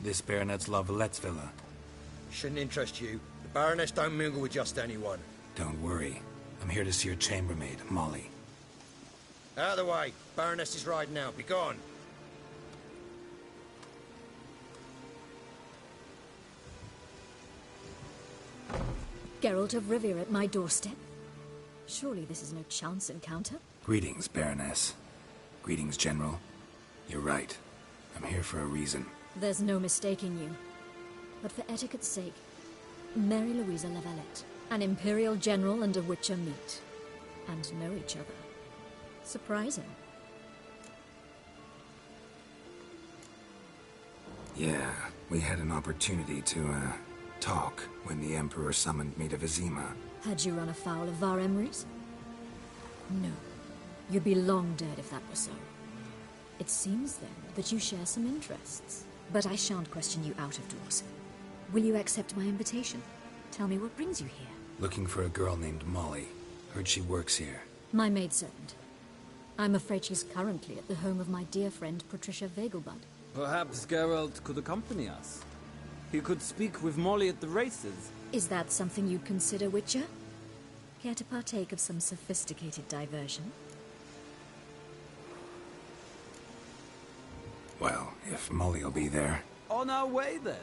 This Baronet's Lavallette's villa. Shouldn't interest you. The Baroness don't mingle with just anyone. Don't worry. I'm here to see your chambermaid, Molly. Out of the way. Baroness is riding out. Be gone. Geralt of Rivia at my doorstep? Surely this is no chance encounter? Greetings, Baroness. Greetings, General. You're right. I'm here for a reason. There's no mistaking you. But for etiquette's sake, Mary Louisa Lavalette, an Imperial General and a Witcher meet. And know each other. Surprising. Yeah, we had an opportunity to, talk when the Emperor summoned me to Vizima. Had you run afoul of Var Emrys? No. You'd be long dead if that were so. It seems, then, that you share some interests. But I shan't question you out of doors. Will you accept my invitation? Tell me what brings you here. Looking for a girl named Molly. Heard she works here. My maidservant. I'm afraid she's currently at the home of my dear friend Patricia Vegelbud. Perhaps Geralt could accompany us. He could speak with Molly at the races. Is that something you'd consider, Witcher? Care to partake of some sophisticated diversion? Well, if Molly'll be there. On our way, then.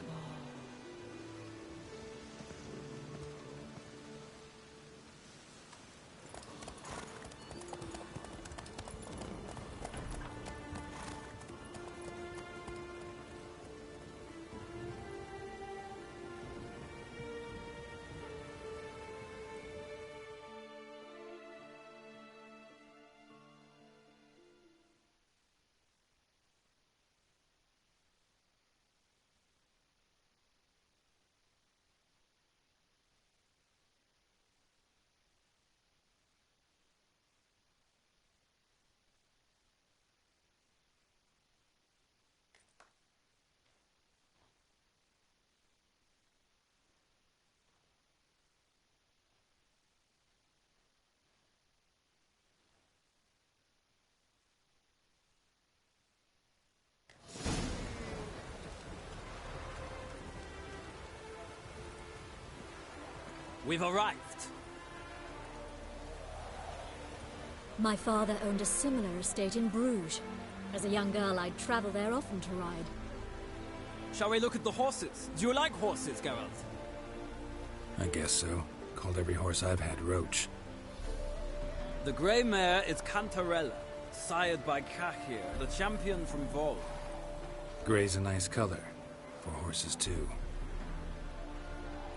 We've arrived. My father owned a similar estate in Bruges. As a young girl, I'd travel there often to ride. Shall we look at the horses? Do you like horses, Geralt? I guess so. Called every horse I've had Roach. The grey mare is Cantarella, sired by Cahir, the champion from Vol. Grey's a nice color. For horses, too.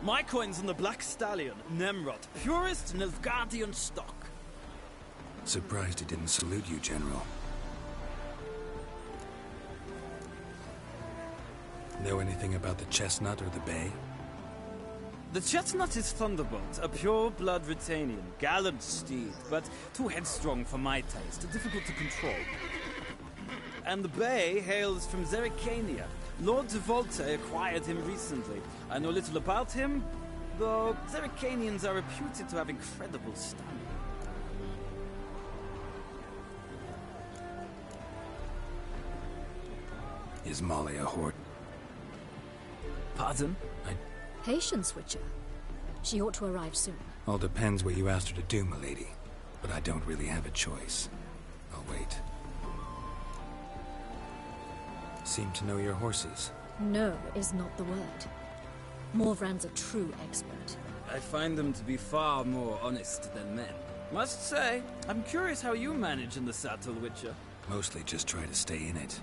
My coin's on the Black Stallion, Nemrod, purest Nilfgaardian stock. Surprised he didn't salute you, General. Know anything about the Chestnut or the Bay? The Chestnut is Thunderbolt, a pure-blood Britannian, gallant steed, but too headstrong for my taste, difficult to control. And the Bay hails from Zerrikania. Lord de Volte acquired him recently. I know little about him, though Zerrikanians are reputed to have incredible stamina. Is Molly a horse? Pardon? Patience, Witcher. She ought to arrive soon. All depends what you asked her to do, milady. But I don't really have a choice. I'll wait. Seem to know your horses. No is not the word. Morvran's a true expert. I find them to be far more honest than men. Must say, I'm curious how you manage in the saddle, Witcher. Mostly just try to stay in it.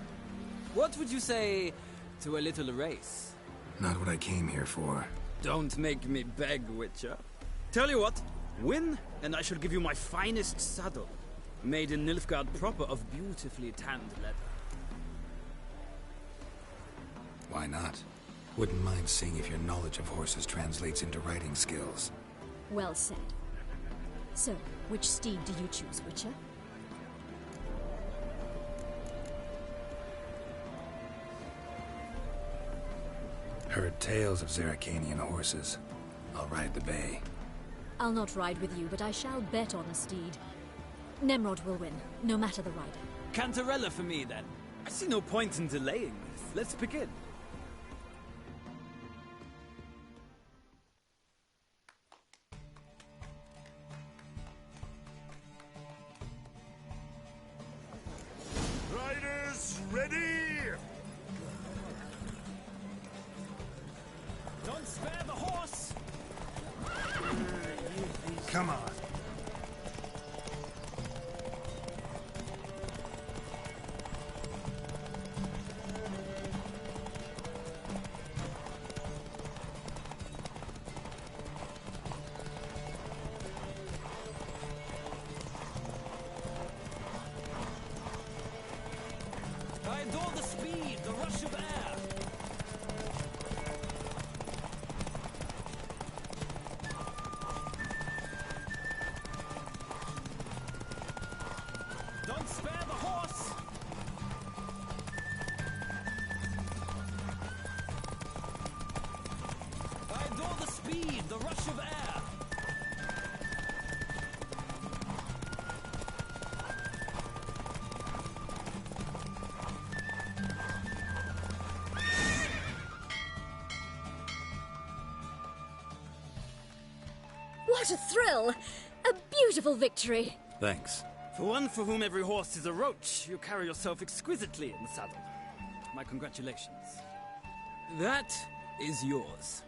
What would you say to a little race? Not what I came here for. Don't make me beg, Witcher. Tell you what, win, and I shall give you my finest saddle. Made in Nilfgaard proper of beautifully tanned leather. Why not? Wouldn't mind seeing if your knowledge of horses translates into riding skills. Well said. So, which steed do you choose, Witcher? Heard tales of Zerrikanian horses. I'll ride the Bay. I'll not ride with you, but I shall bet on a steed. Nemrod will win, no matter the rider. Cantarella for me, then. I see no point in delaying this. Let's begin. Ready! Don't spare the horse! Come on. I adore the speed, the rush of air. Don't spare the horse! I adore the speed, the rush of air. What a thrill! A beautiful victory! Thanks. For one for whom every horse is a roach, you carry yourself exquisitely in the saddle. My congratulations. That is yours.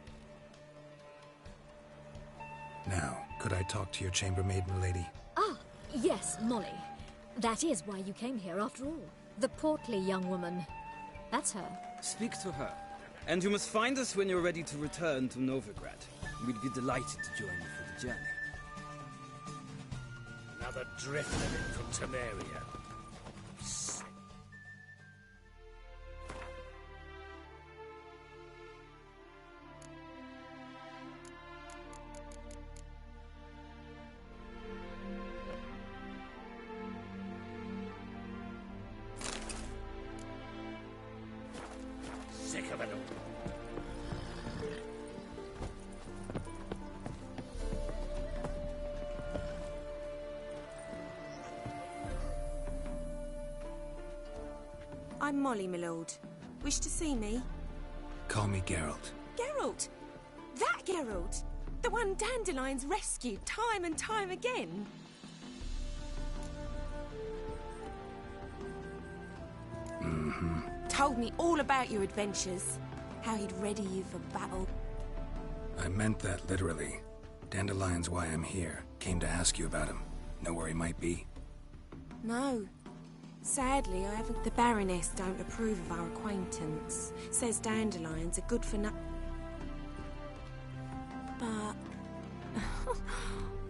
Now, could I talk to your chambermaid, milady? Ah, yes, Molly. That is why you came here after all. The portly young woman. That's her. Speak to her. And you must find us when you're ready to return to Novigrad. We'd be delighted to join you for the journey. Another drifter in from Temeria. Sick of it all. I'm Molly, my lord. Wish to see me? Call me Geralt. Geralt! That Geralt! The one Dandelion's rescued time and time again. Told me all about your adventures. How he'd ready you for battle. I meant that literally. Dandelion's why I'm here. Came to ask you about him. Know where he might be? No. Sadly, I haven't... The Baroness don't approve of our acquaintance. Says dandelions are good for no... But...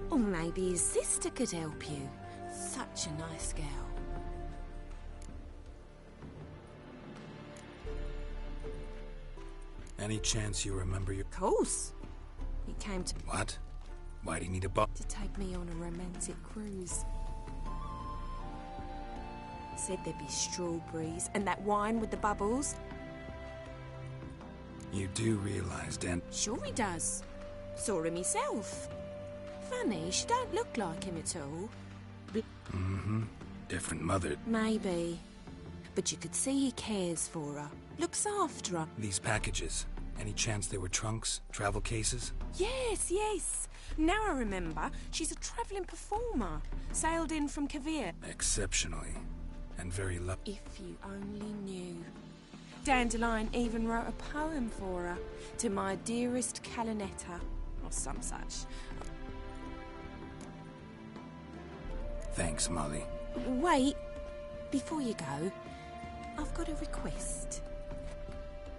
or maybe his sister could help you. Such a nice girl. Any chance you remember your... Of course. He came to What? Why'd he need a boat? take me on a romantic cruise. Said there'd be strawberries and that wine with the bubbles. You do realize Sure he does. Saw him himself. Funny, she don't look like him at all. different mother. Maybe. But you could see he cares for her. Looks after her. These packages. Any chance they were trunks? Travel cases? Yes, yes. Now I remember. She's a travelling performer. Sailed in from Kavir. Exceptionally. And very lucky. If you only knew. Dandelion even wrote a poem for her. To my dearest Calinetta. Or some such. Thanks, Molly. Wait. Before you go, I've got a request.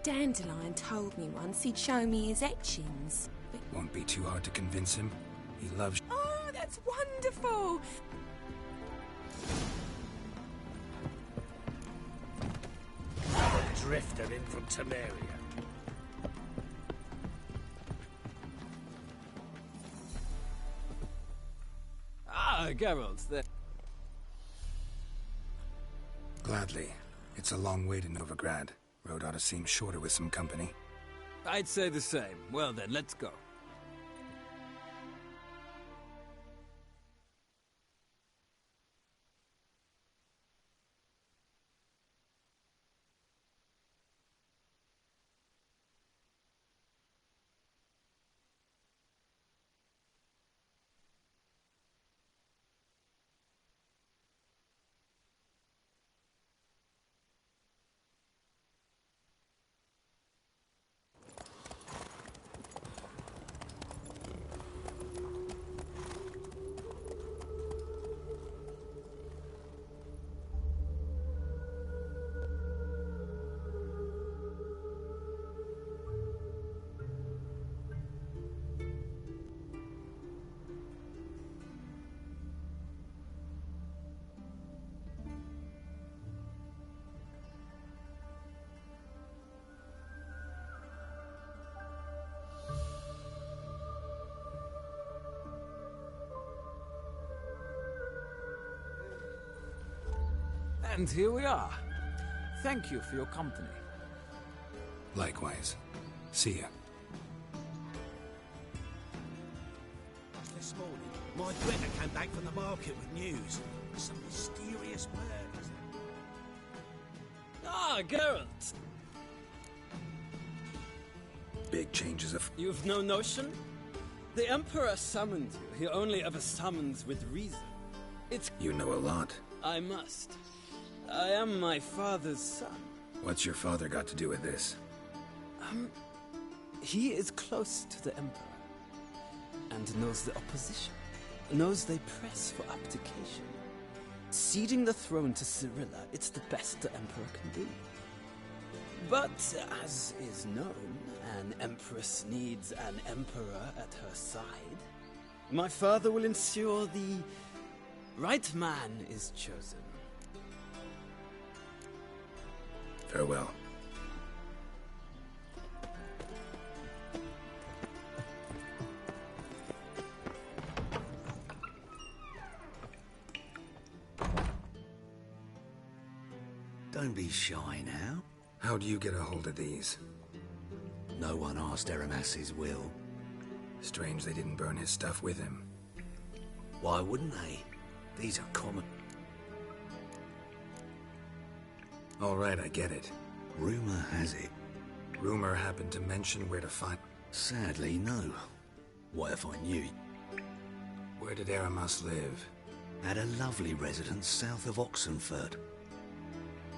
Dandelion told me once he'd show me his etchings. But... Won't be too hard to convince him. He loves... Oh, that's wonderful! Another drifter in from Temeria. Ah, Geralt, there. Gladly. It's a long way to Novigrad. Road ought to seem shorter with some company. I'd say the same. Well then, let's go. And here we are. Thank you for your company. Likewise. See ya. This morning, my Greta came back from the market with news. Some mysterious murders. Ah, Geralt! Big changes of... You've no notion? The Emperor summoned you. He only ever summons with reason. It's... You know a lot. I must. I am my father's son. What's your father got to do with this? He is close to the Emperor. And knows the opposition. Knows they press for abdication. Ceding the throne to Cyrilla, it's the best the Emperor can do. But, as is known, an Empress needs an Emperor at her side. My father will ensure the right man is chosen. Farewell. Don't be shy now. How do you get a hold of these? No one asked Eramas's will. Strange they didn't burn his stuff with him. Why wouldn't they? These are common. All right, I get it. Rumor has it. Rumor happened to mention where to find... Sadly, no. What if I knew? Where did Eramas live? At a lovely residence south of Oxenford.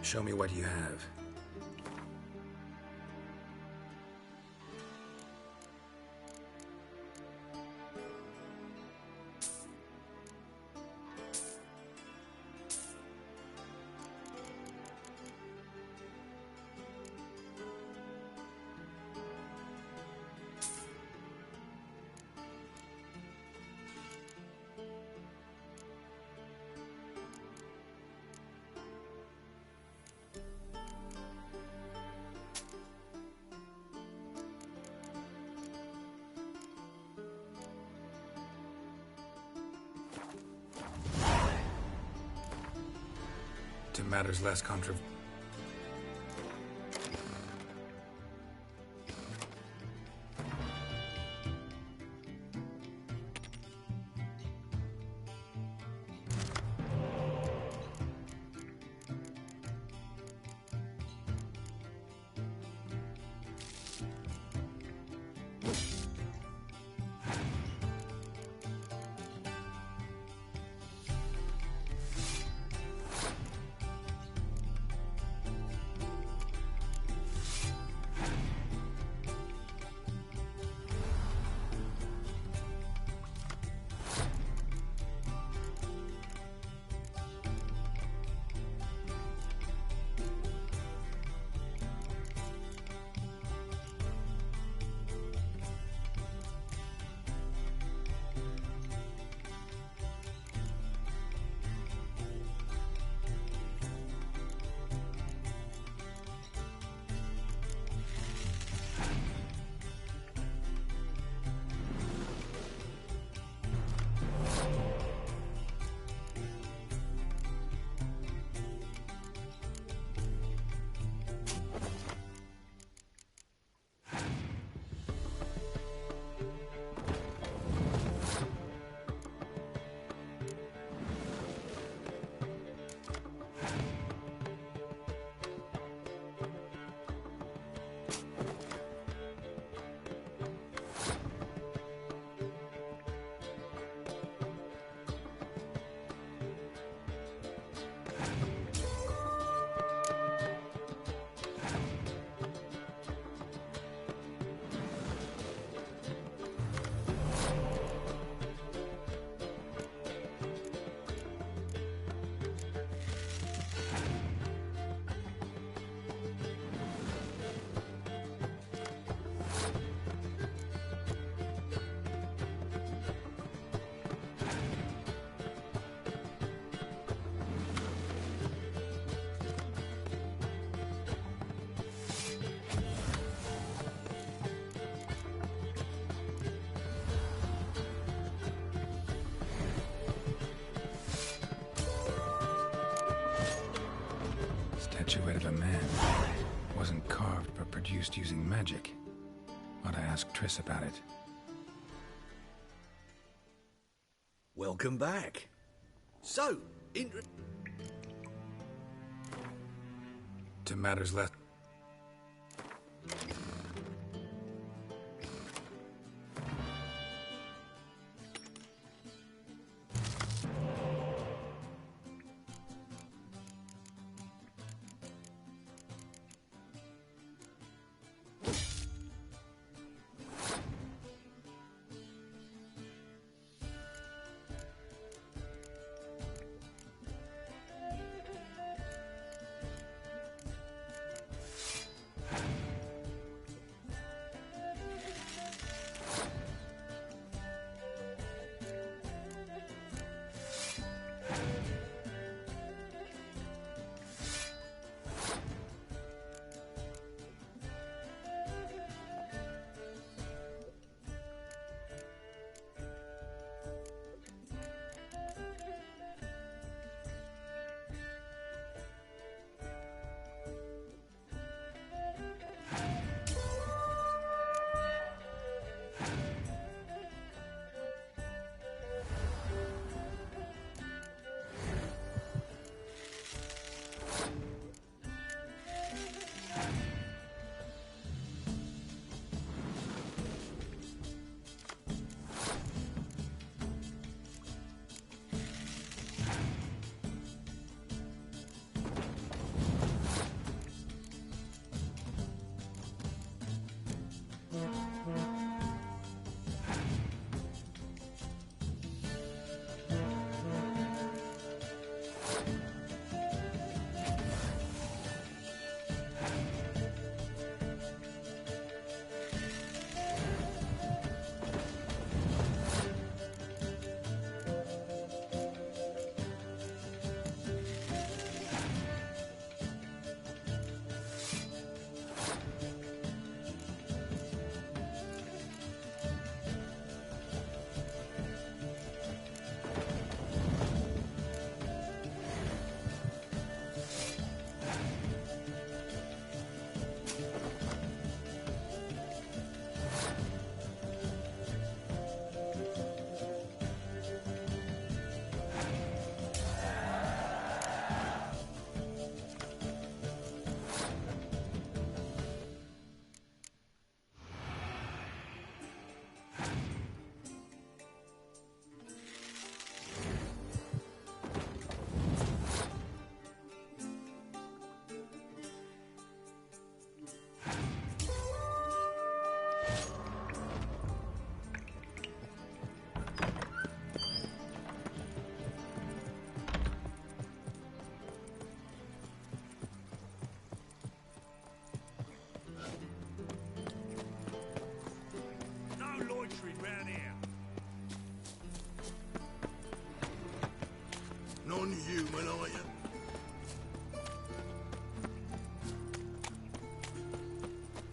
Show me what you have. To matters less controversial. statuette of a man. Wasn't carved but produced using magic. Ought to ask Triss about it. Welcome back. So, To matters left. Non-human, are you?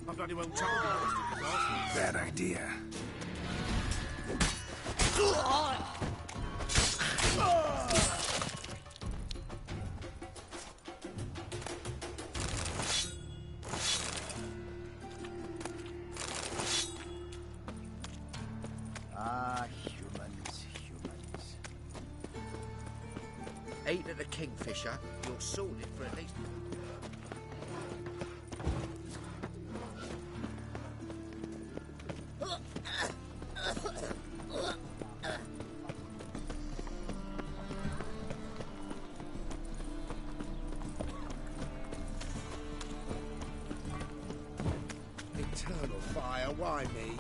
I bloody well told you. Bad idea. Eat at the Kingfisher, you're sorted for at least... Eternal fire, why me?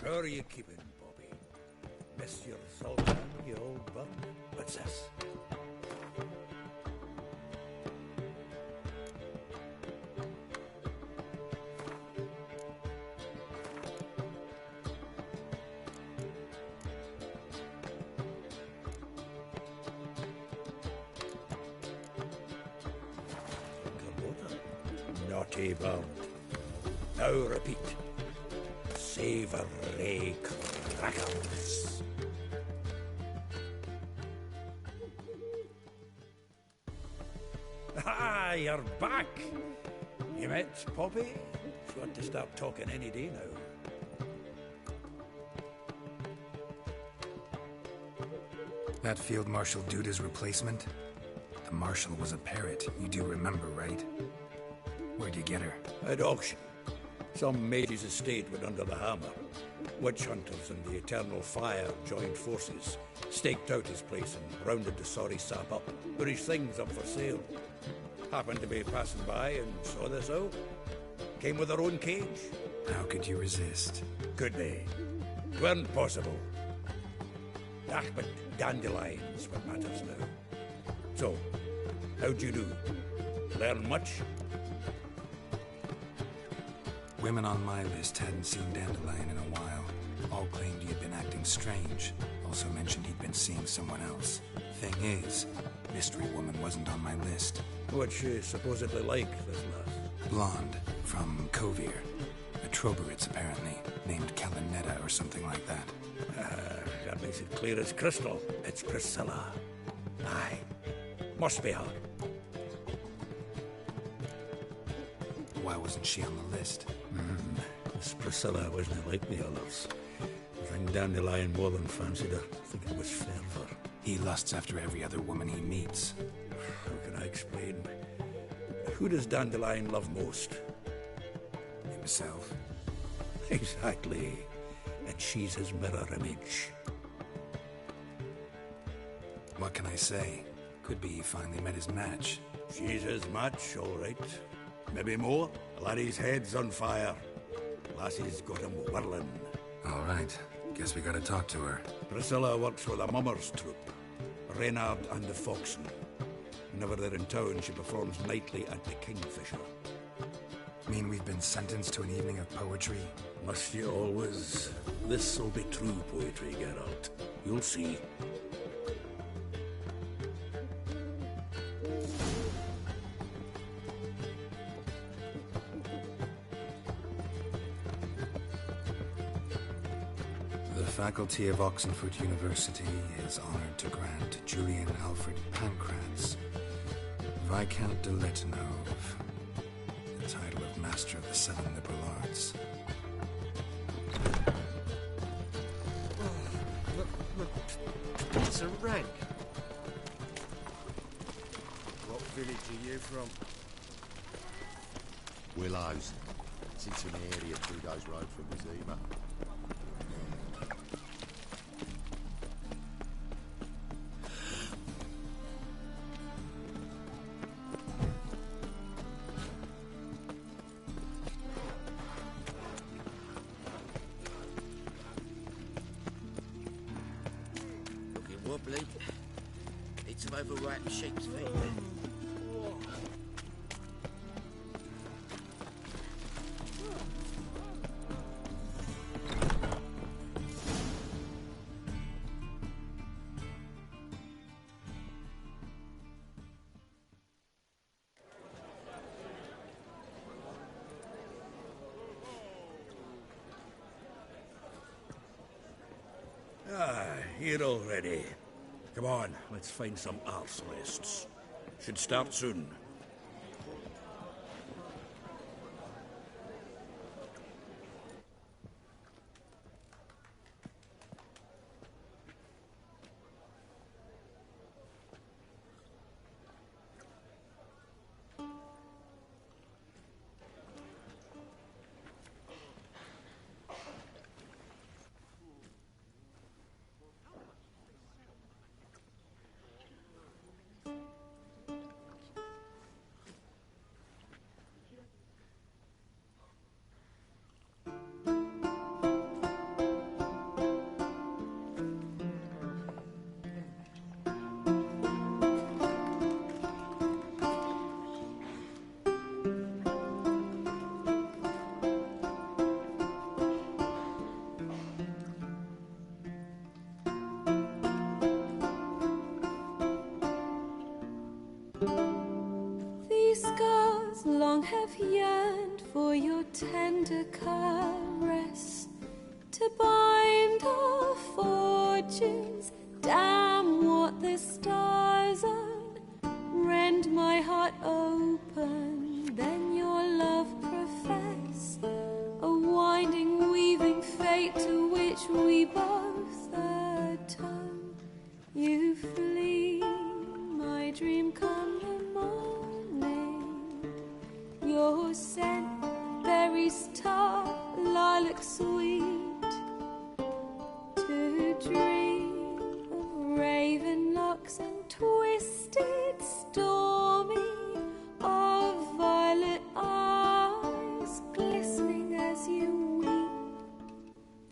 Where are you keeping, Bobby? Monsieur Sultan, you old buck? What's this? Naughty bound. Now repeat. Savoury crackers. you're back. You met Poppy? She want to start talking any day now. That Field Marshal Duda's replacement? The Marshal was a parrot, you do remember, right? Where'd you get her? At auction. Some mage's estate went under the hammer. Witch hunters and the Eternal Fire joined forces, staked out his place and rounded the sorry sap up, put his things up for sale. Happened to be passing by and saw this out. Came with her own cage. How could you resist? Could they? Weren't possible. Ah, but dandelions what matters now. So, how'd you do? Learn much? Women on my list hadn't seen Dandelion in a while. All claimed he had been acting strange. Also mentioned he'd been seeing someone else. Thing is, Mystery Woman wasn't on my list. What's she supposedly like, this lass? Blonde, from Kovir. A Troberitz, apparently, named Kalinetta or something like that. That makes it clear as crystal. It's Priscilla. Aye. Must be her. Why wasn't she on the list? This Priscilla wasn't like the others. I think Dandelion more than fancied her. I think it was fervour. He lusts after every other woman he meets. How can I explain? Who does Dandelion love most? Himself. Exactly. And she's his mirror image. What can I say? Could be he finally met his match. She's his match, all right. Maybe more. Laddie's head's on fire. Lassie's got him whirling. All right. Guess we gotta talk to her. Priscilla works with a mummers troupe. Reynard and the Foxen. Whenever they're in town, she performs nightly at the Kingfisher. Mean we've been sentenced to an evening of poetry? Must you always? This'll be true poetry, Geralt. You'll see. The faculty of Oxenford University is honored to grant Julian Alfred Pancratz, Viscount de Letonove, the title of Master of the Seven Liberal Arts. It's a rank. What village are you from? Willows. Sits in the area 2 days' road from Vizima. Looking wobbly. Need some overripe sheep's feet. Here already. Come on, let's find some arse nests. Should start soon. These scars long have yearned for your tender caress, to bind our fortunes. Damn what the stars are, rend my heart open. fate to which we both atone. You flee, my dream come the morning. Your scent, berries tart, lilac sweet. To dream of raven locks and twisted stormy, of violet eyes glistening as you weep.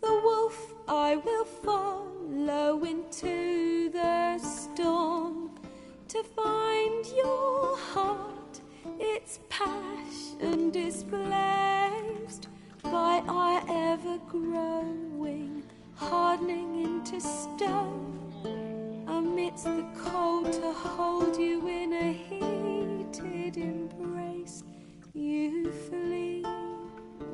The wolf I will follow into the storm, to find your heart, its passion displaced by our ever-growing, hardening into stone, amidst the cold to hold you in a heated embrace. You flee,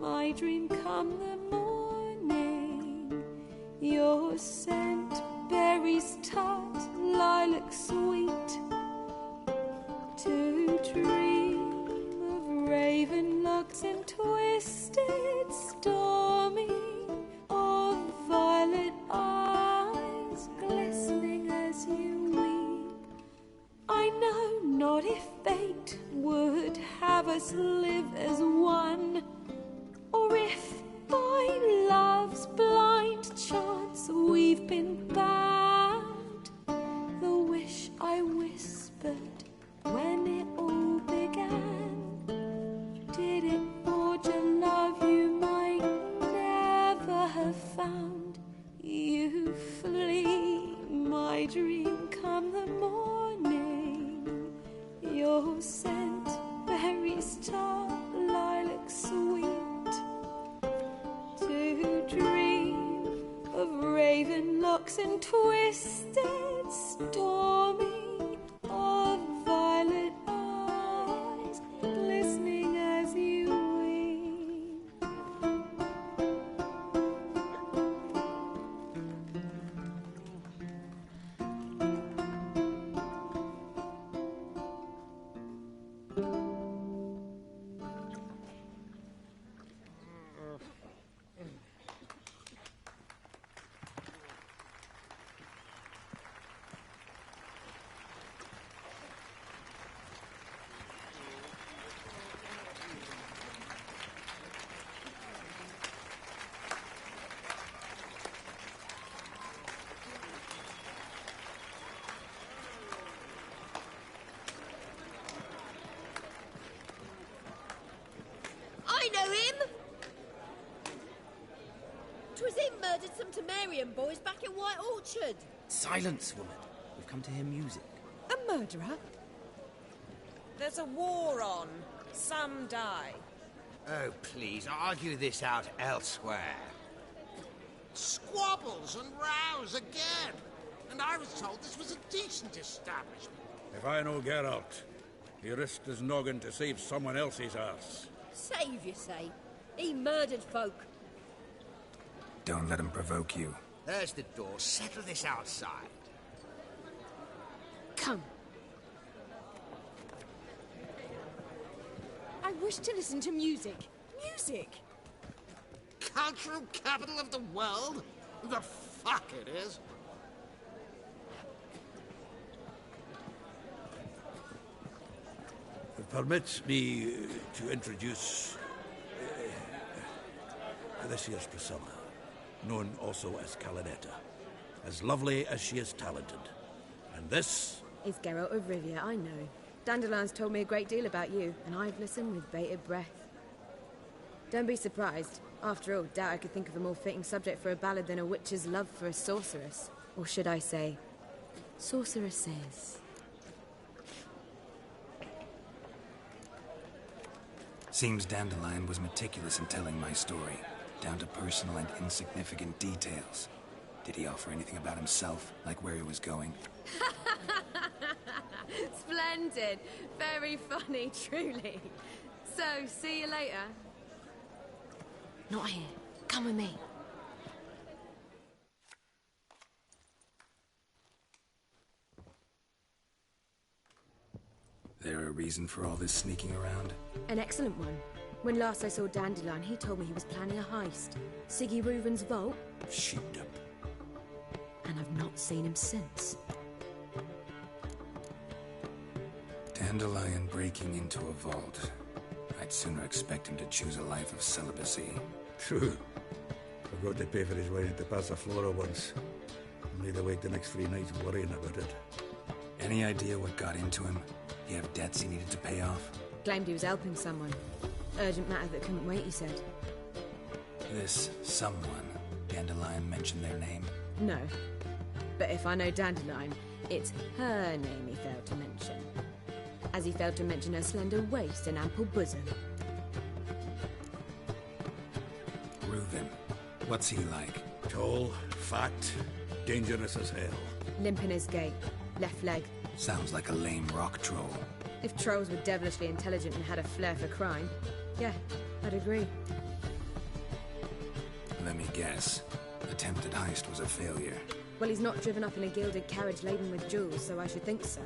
my dream come the morning. Your scent, berries tart, lilac sweet. To dream of raven locks and twisted stormy, of violet eyes glistening as you weep. I know not if fate would have us live as one, or if by love's blind chance we've been bound. The wish I whispered when it all began, did it forge a love you might never have found? You flee, my dream come the morning. Your scent, berries tart, lilac sweet. To dream of raven locks and twisted stormy, of violet eyes glistening as you weep. I know him! 'Twas him murdered some Temerian boys back in White Orchard. Silence, woman. We've come to hear music. A murderer? There's a war on. Some die. Oh, please, argue this out elsewhere. Squabbles and rows again. And I was told this was a decent establishment. If I know Geralt, he risked his noggin to save someone else's arse. Save, you say? He murdered folk. Don't let him provoke you. There's the door. Settle this outside. Come. I wish to listen to music. Music! Cultural capital of the world? The fuck it is. Permit me to introduce this here's Priscilla, known also as Calinetta, as lovely as she is talented. And this is Geralt of Rivia, I know. Dandelion's told me a great deal about you, and I've listened with bated breath. Don't be surprised. After all, doubt I could think of a more fitting subject for a ballad than a witch's love for a sorceress. Or should I say, sorceresses. Seems Dandelion was meticulous in telling my story, down to personal and insignificant details. Did he offer anything about himself, like where he was going? Splendid. Very funny, truly. So, see you later. Not here. Come with me. There a reason for all this sneaking around? An excellent one. When last I saw Dandelion, he told me he was planning a heist. Siggy Reuven's vault. Sheeped up. And I've not seen him since. Dandelion breaking into a vault. I'd sooner expect him to choose a life of celibacy. True. Forgot to pay for his wine at the Passaflora once. Made awake the next 3 nights worrying about it. Any idea what got into him? He have debts he needed to pay off? Claimed he was helping someone. Urgent matter that couldn't wait, he said. This someone, Dandelion mentioned their name? No. But if I know Dandelion, it's her name he failed to mention. As he failed to mention her slender waist and ample bosom. Reuven. What's he like? Tall, fat, dangerous as hell. Limp in his gait. Left leg. Sounds like a lame rock troll. If trolls were devilishly intelligent and had a flair for crime, yeah, I'd agree. Let me guess. Attempted heist was a failure. Well, he's not driven up in a gilded carriage laden with jewels, so I should think so.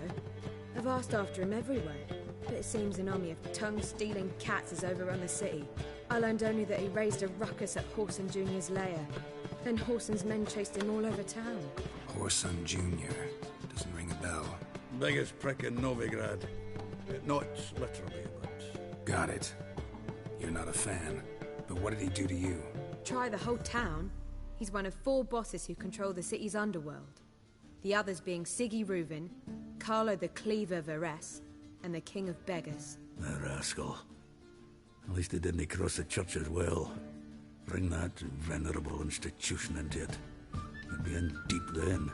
I've asked after him everywhere, but it seems an army of tongue-stealing cats has overrun the city. I learned only that he raised a ruckus at Whoreson Jr.'s lair. Then Whoreson's men chased him all over town. Whoreson Jr. Doesn't ring a bell. Biggest prick in Novigrad. Not literally, but... Got it. You're not a fan. But what did he do to you? Try the whole town. He's one of 4 bosses who control the city's underworld. The others being Siggy Reuven, Carlo the Cleaver Varese, and the King of Beggars. The rascal. At least he didn't cross the church as well. Bring that venerable institution into it. You'd be in deep then.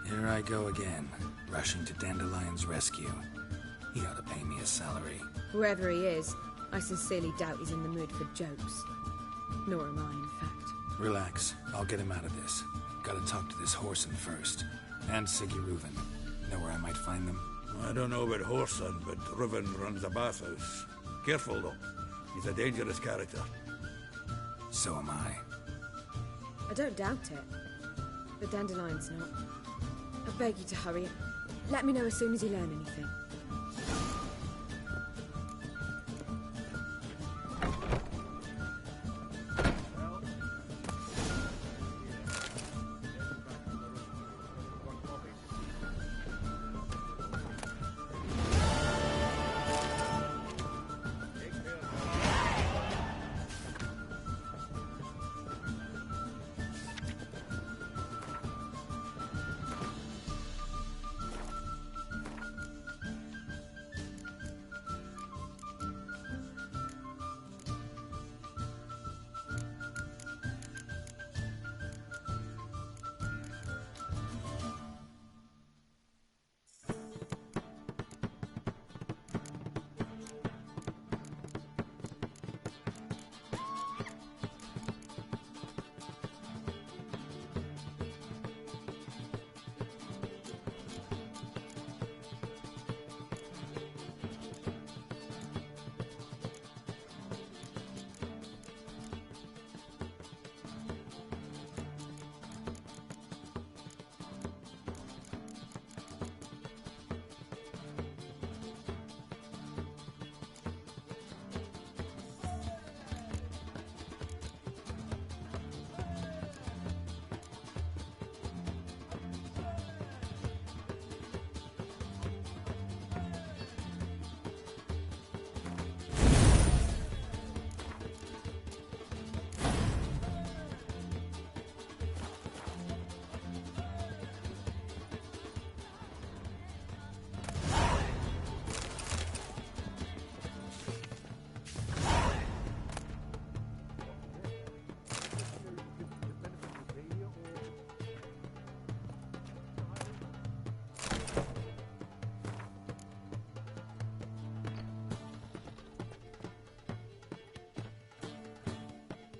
Here I go again, rushing to Dandelion's rescue. He ought to pay me a salary. Whoever he is, I sincerely doubt he's in the mood for jokes. Nor am I, in fact. Relax. I'll get him out of this. Gotta talk to this Whoreson first. And Siggy Reuven. Know where I might find them? I don't know about Whoreson, but Reuven runs a bathhouse. Careful, though. He's a dangerous character. So am I. I don't doubt it. But Dandelion's not. I beg you to hurry. Let me know as soon as you learn anything.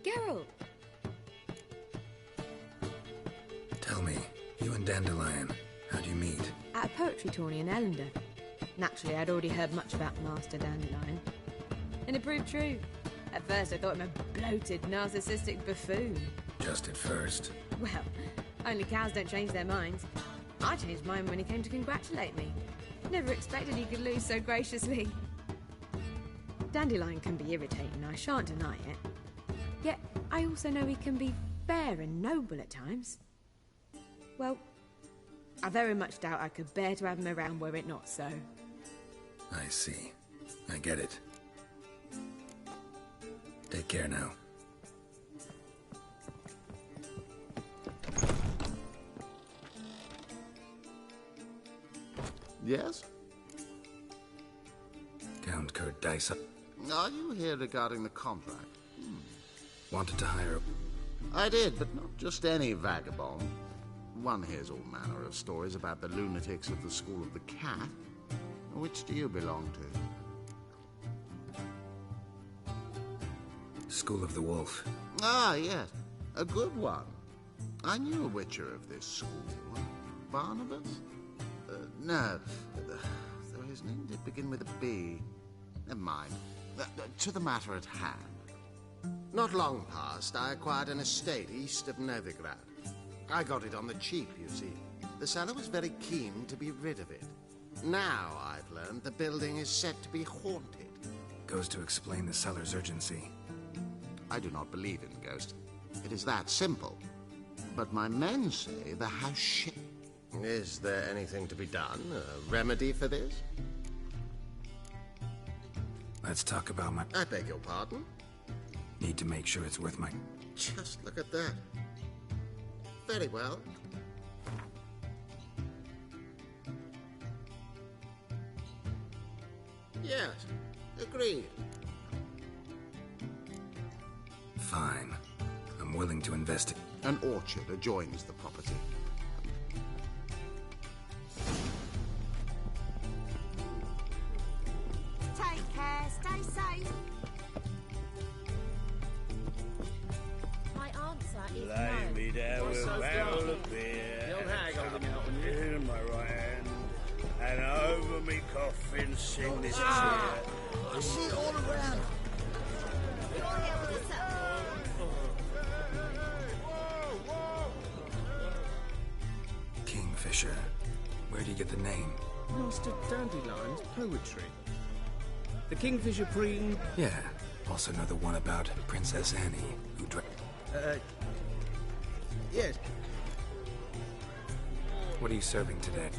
Geralt! Tell me, you and Dandelion, how'd you meet? At a poetry tourney in Ellender. Naturally, I'd already heard much about Master Dandelion. And it proved true. At first, I thought him a bloated, narcissistic buffoon. Just at first. Well, only cows don't change their minds. I changed mine when he came to congratulate me. never expected he could lose so graciously. Dandelion can be irritating, I shan't deny it. Yet, I also know he can be fair and noble at times. Well, I very much doubt I could bear to have him around were it not so. I see. I get it. Take care now. Yes? Count Kurt Dyson. Are you here regarding the contract? Wanted to hire I did, but not just any vagabond. One hears all manner of stories about the lunatics of the School of the Cat. Which do you belong to? School of the Wolf. Ah, yes. A good one. I knew a witcher of this school. Barnabas? No. Though his name did begin with a B. Never mind. To the matter at hand. Not long past, I acquired an estate east of Novigrad. I got it on the cheap, you see. The seller was very keen to be rid of it. Now, I've learned the building is said to be haunted. Goes to explain the seller's urgency. I do not believe in ghosts. It is that simple. But my men say the house Is there anything to be done? A remedy for this? Let's talk about my... I beg your pardon? Need to make sure it's worth my... Just look at that. Very well. Yes, agreed. Fine. I'm willing to investigate. An orchard adjoins the property. Take care, stay safe. My answer is Lay no. me down with a barrel of beer in my right hand, and over me coffin sing this cheer. I see it all around. Kingfisher. Where do you get the name? Master Dandelion's poetry. The Kingfisher preen... Yeah. Also know the one about Princess Annie, who Yes. What are you serving today?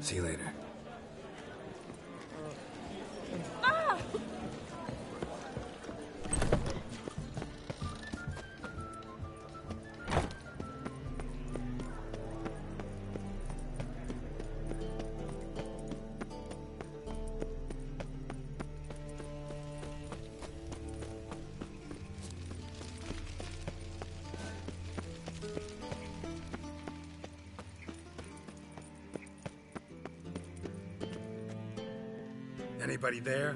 See you later. Anybody there?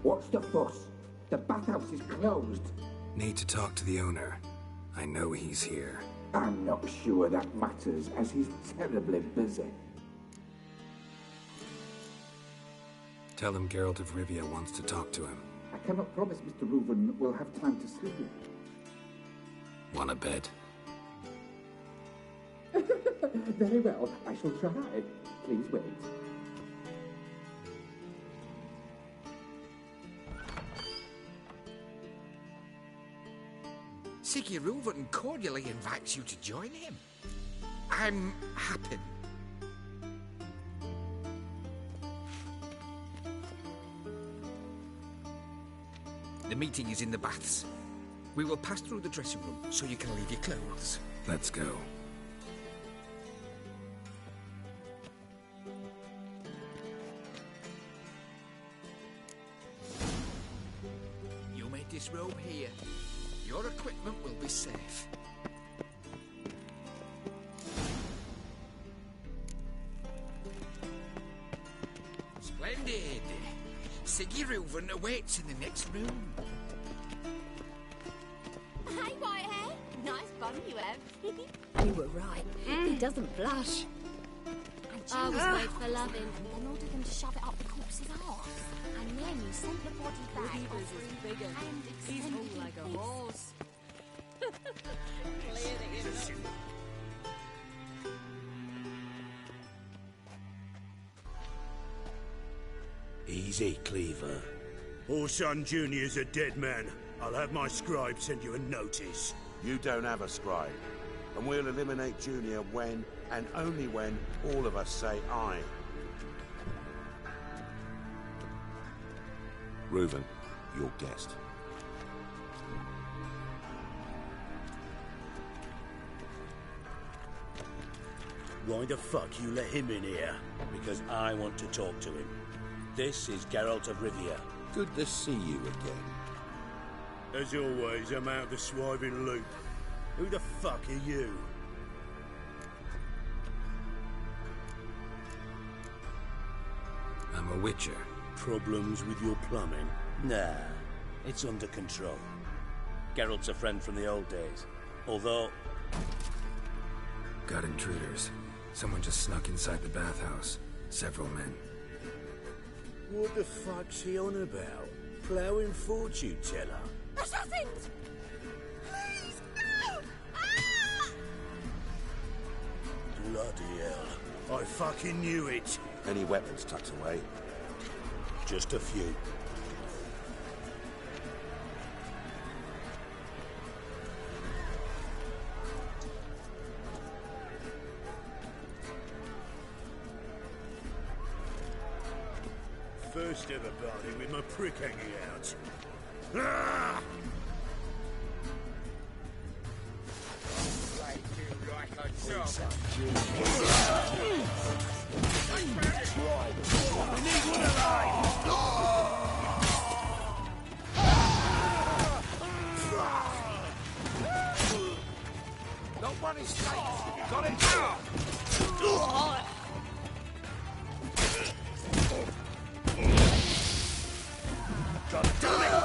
What's the fuss? The bathhouse is closed. Need to talk to the owner. I know he's here. I'm not sure that matters, as he's terribly busy. Tell him Geralt of Rivia wants to talk to him. I cannot promise Mr. Reuven will have time to see him. Want a bed? Very well, I shall try. Please wait. Siggy Reuven cordially invites you to join him. I'm happy. The meeting is in the baths. We will pass through the dressing room so you can leave your clothes. Let's go. You may disrobe here. Your equipment will be safe. Splendid! Siggy Reuven awaits in the next room. Hey, Whitehair. Nice bum you have. You were right. He doesn't blush. I was made for loving, and then ordered them to shove it up the corpse's arse. And then you sent the body back offering bigger. and He's extended all like a peace. horse. Easy, Cleaver. Orson Jr.'s a dead man. I'll have my scribe send you a notice. You don't have a scribe. And we'll eliminate Junior when, and only when, all of us say aye. Reuven, your guest. Why the fuck you let him in here? Because I want to talk to him. This is Geralt of Rivia. Good to see you again. As always, I'm out of the swiving loop. Who the fuck are you? I'm a witcher. Problems with your plumbing? Nah, it's under control. Geralt's a friend from the old days. Although... Got intruders. Someone just snuck inside the bathhouse. Several men. What the fuck's he on about? Ploughing fortune teller? Assassins! Please, no! Ah! Bloody hell. I fucking knew it. Any weapons tucked away? Just a few. First ever party with my prick hanging out. Ah! Don't worry, straight. Got it. God damn it!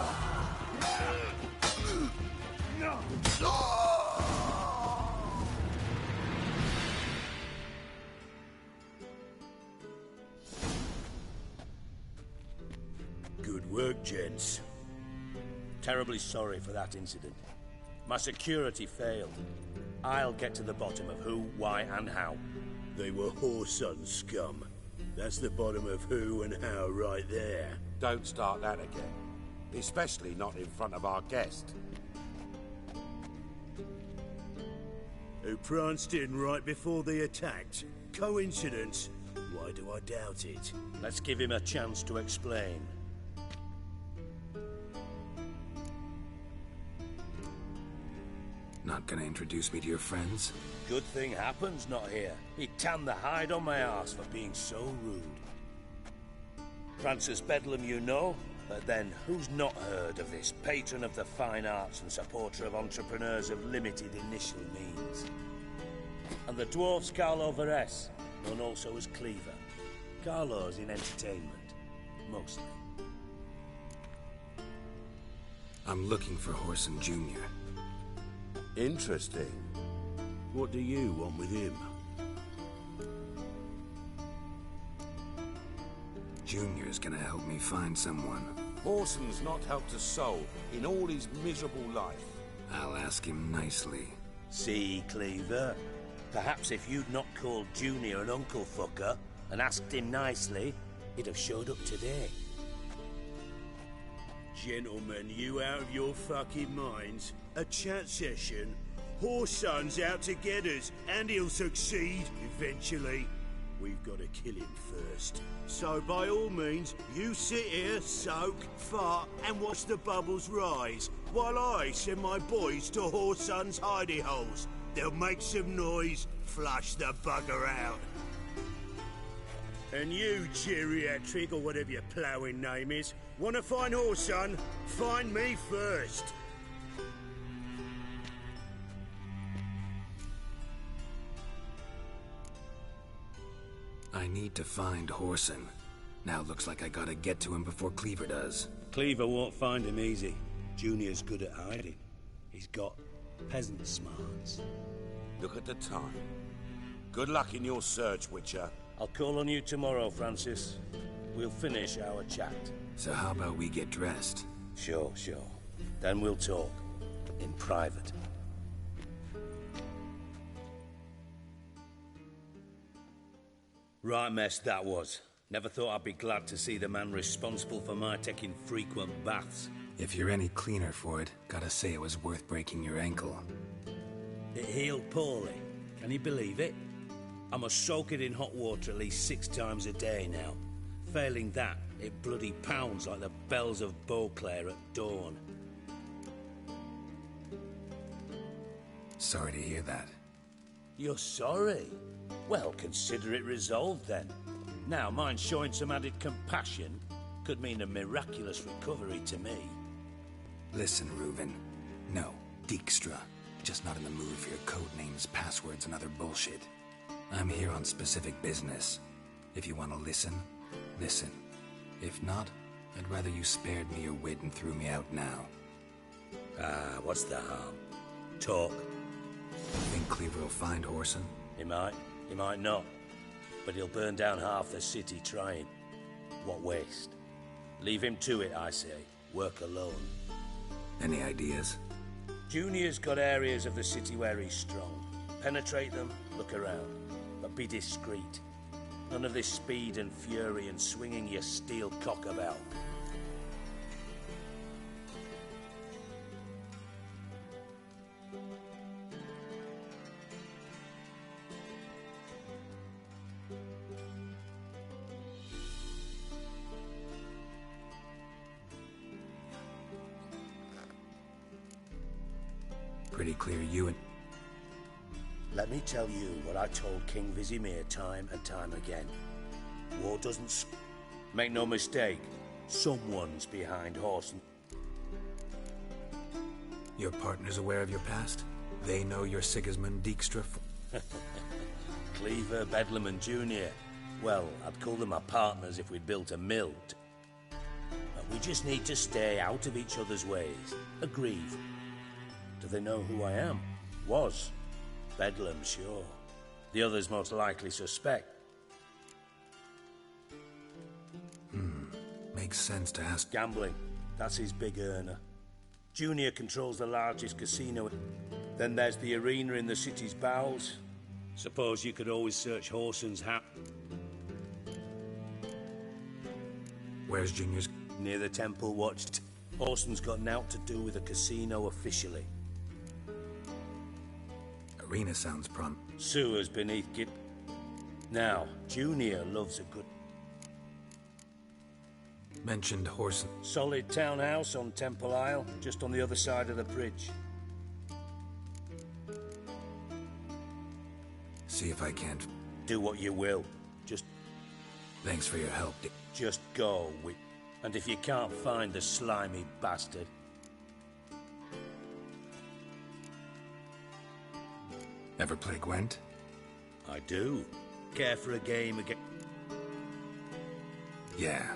Good work, gents. Terribly sorry for that incident. My security failed. I'll get to the bottom of who, why, and how. They were whoreson scum. That's the bottom of who and how right there. Don't start that again. Especially not in front of our guest. Who pranced in right before they attacked. Coincidence? Why do I doubt it? Let's give him a chance to explain. Not gonna introduce me to your friends? Good thing happens not here. He tanned the hide on my arse for being so rude. Francis Bedlam you know, but then who's not heard of this patron of the fine arts and supporter of entrepreneurs of limited initial means? And the dwarf's Carlo Veres, known also as Cleaver. Carlo's in entertainment, mostly. I'm looking for Whoreson Jr. Interesting. What do you want with him? Junior's gonna help me find someone. Whoreson's not helped a soul in all his miserable life. I'll ask him nicely. See, Cleaver? Perhaps if you'd not called Junior an uncle fucker and asked him nicely, he'd have showed up today. Gentlemen, you out of your fucking minds? A chat session? Whoreson's out to get us, and he'll succeed eventually. We've got to kill him first. So by all means, you sit here, soak, fart, and watch the bubbles rise, while I send my boys to Whoreson's hidey holes. They'll make some noise, flush the bugger out. And you, geriatric, or whatever your ploughing name is, want to find Whoreson? Find me first. I need to find Whoreson. Now looks like I gotta get to him before Cleaver does. Cleaver won't find him easy. Junior's good at hiding. He's got peasant smarts. Look at the time. Good luck in your search, Witcher. I'll call on you tomorrow, Francis. We'll finish our chat. So how about we get dressed? Sure. Then we'll talk. In private. Right mess that was. Never thought I'd be glad to see the man responsible for my taking frequent baths. If you're any cleaner for it, gotta say it was worth breaking your ankle. It healed poorly. Can you believe it? I must soak it in hot water at least 6 times a day now. Failing that, it bloody pounds like the bells of Beauclair at dawn. Sorry to hear that. You're sorry? Well, consider it resolved then. Now, mind showing some added compassion could mean a miraculous recovery to me. Listen, Reuven. No, Dijkstra. Just not in the mood for your code names, passwords, and other bullshit. I'm here on specific business. If you want to listen, listen. If not, I'd rather you spared me your wit and threw me out now. What's the harm? Talk. Think Cleaver will find Whoreson? He might not. But he'll burn down half the city trying. What waste? Leave him to it, I say. Work alone. Any ideas? Junior's got areas of the city where he's strong. Penetrate them, look around. But be discreet. None of this speed and fury and swinging your steel cock about. Pretty clear you and... Let me tell you what I told King Vizimir time and time again. War doesn't... Make no mistake, someone's behind Whoreson. Your partner's aware of your past? They know you're Sigismund Dijkstra? Cleaver, Bedlam and Junior. Well, I'd call them our partners if we'd built a mill. But we just need to stay out of each other's ways. Agreed. Do they know who I am? Was. Bedlam, sure. The others most likely suspect. Makes sense to ask. Gambling. That's his big earner. Junior controls the largest casino. Then there's the arena in the city's bowels. Suppose you could always search Whoreson's house. Where's Junior's? Near the temple watched. Whoreson's got naught to do with the casino officially. Arena sounds Sewers beneath Git. Now, Junior loves a good... Mentioned Whoreson. Solid townhouse on Temple Isle, just on the other side of the bridge. See if I can't... Do what you will. Just... Thanks for your help, Dick. Just go, and if you can't find the slimy bastard... Ever play Gwent? I do. Care for a game again? Yeah.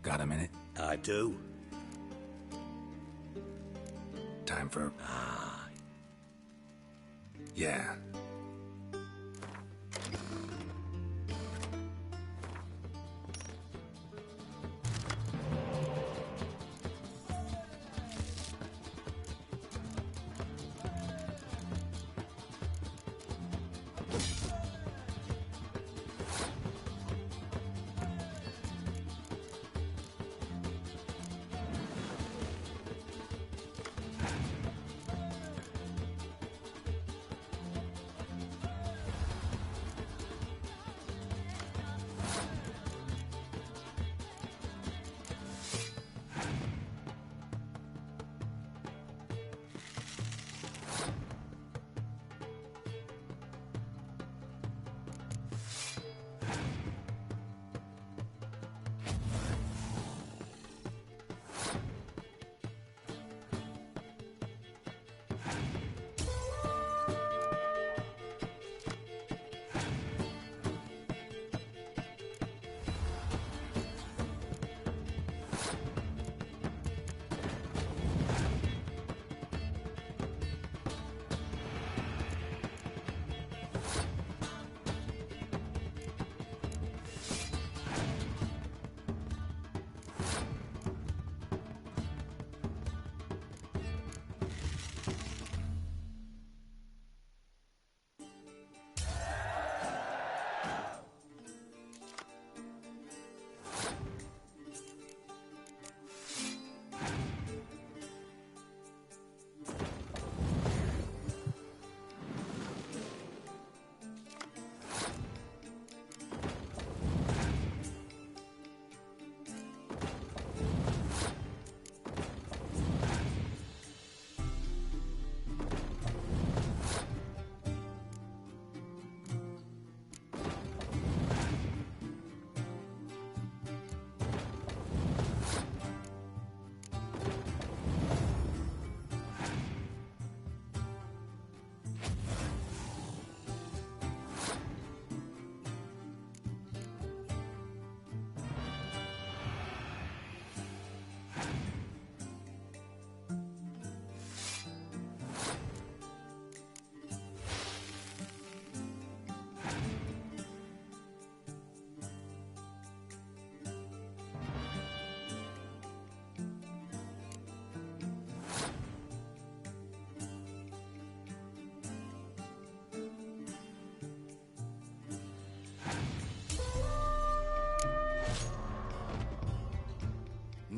Got a minute? I do. Time for... Yeah.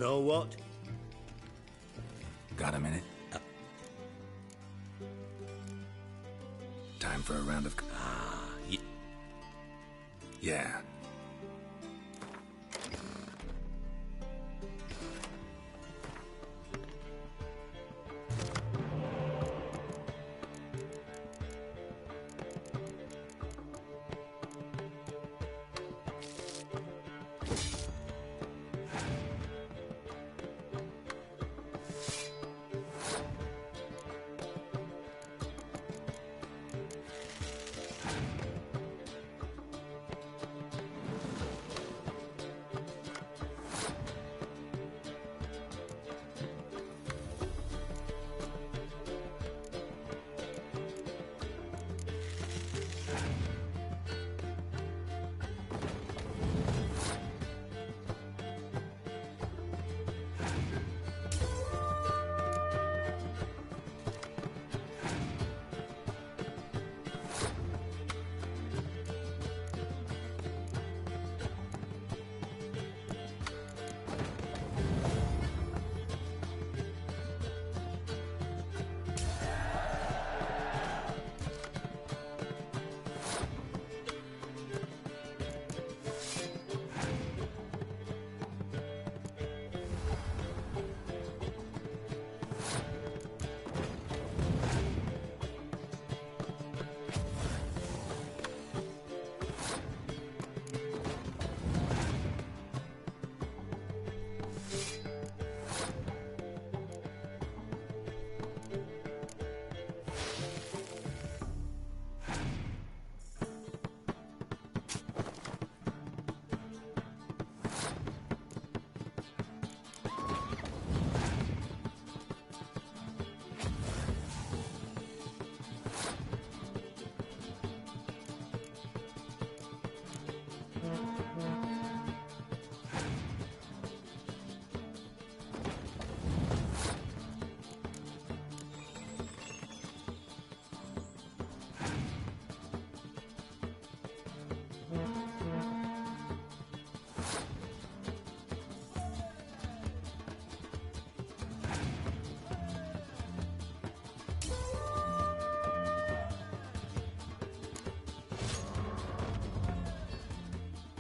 Know what? Got a minute? Time for a round of... Yeah.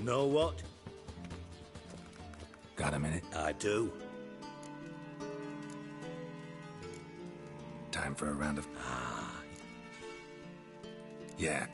Know what? Got a minute? I do. Time for a round of... Yeah.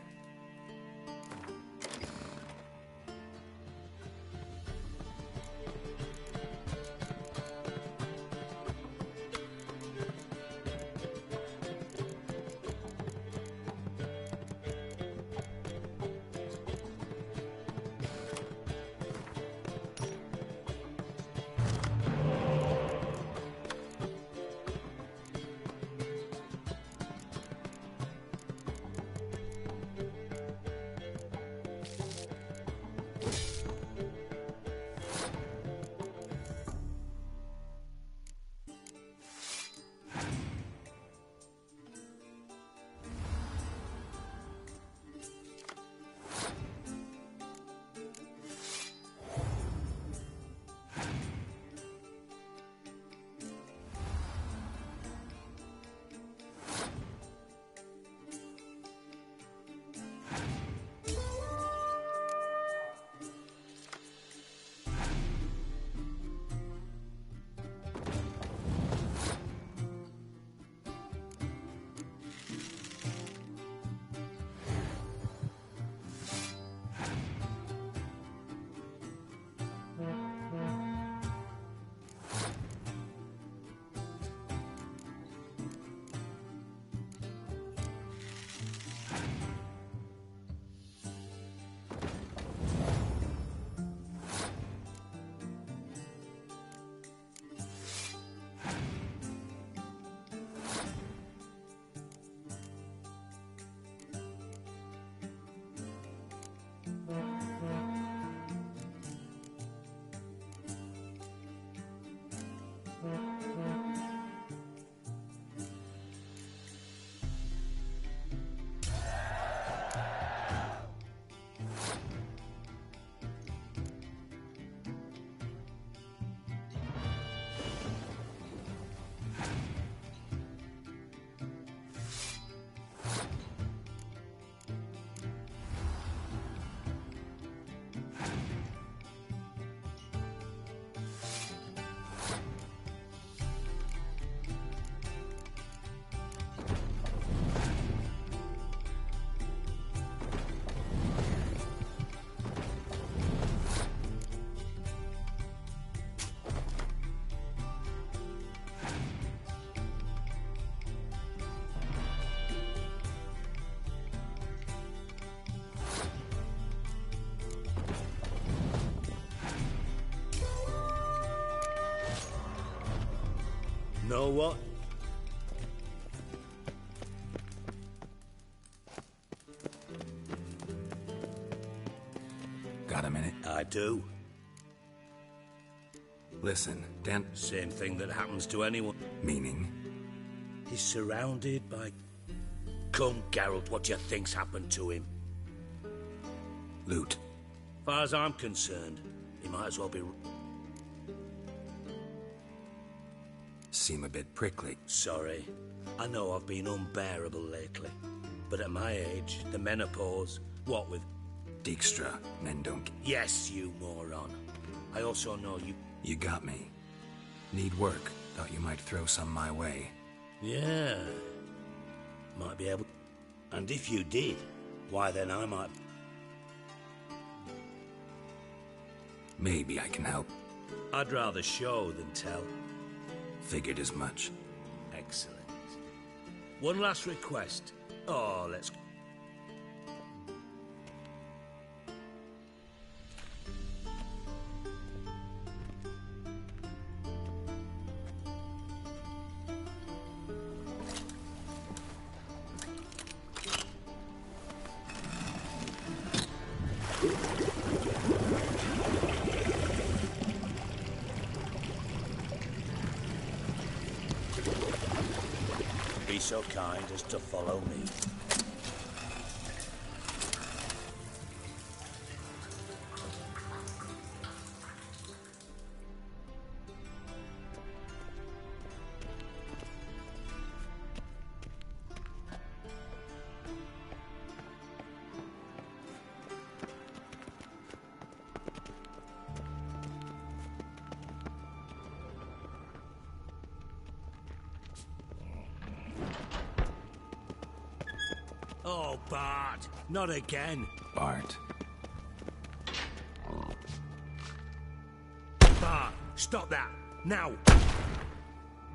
Know what? Got a minute? I do. Listen, Dan... Same thing that happens to anyone. Meaning? He's surrounded by... Come, Geralt, what do you think's happened to him? Loot. Far as I'm concerned, he might as well be... Seem a bit prickly. Sorry. I know I've been unbearable lately. But at my age, the menopause, what with... Dijkstra, men don't... Yes, you moron. I also know you... You got me. Need work. Thought you might throw some my way. Yeah. Might be able... And if you did, why then I might... Maybe I can help. I'd rather show than tell. Figured as much. Excellent. One last request. Oh, let's... Be so kind as to follow me. Oh, Bart, not again. Bart. Bart, stop that, now.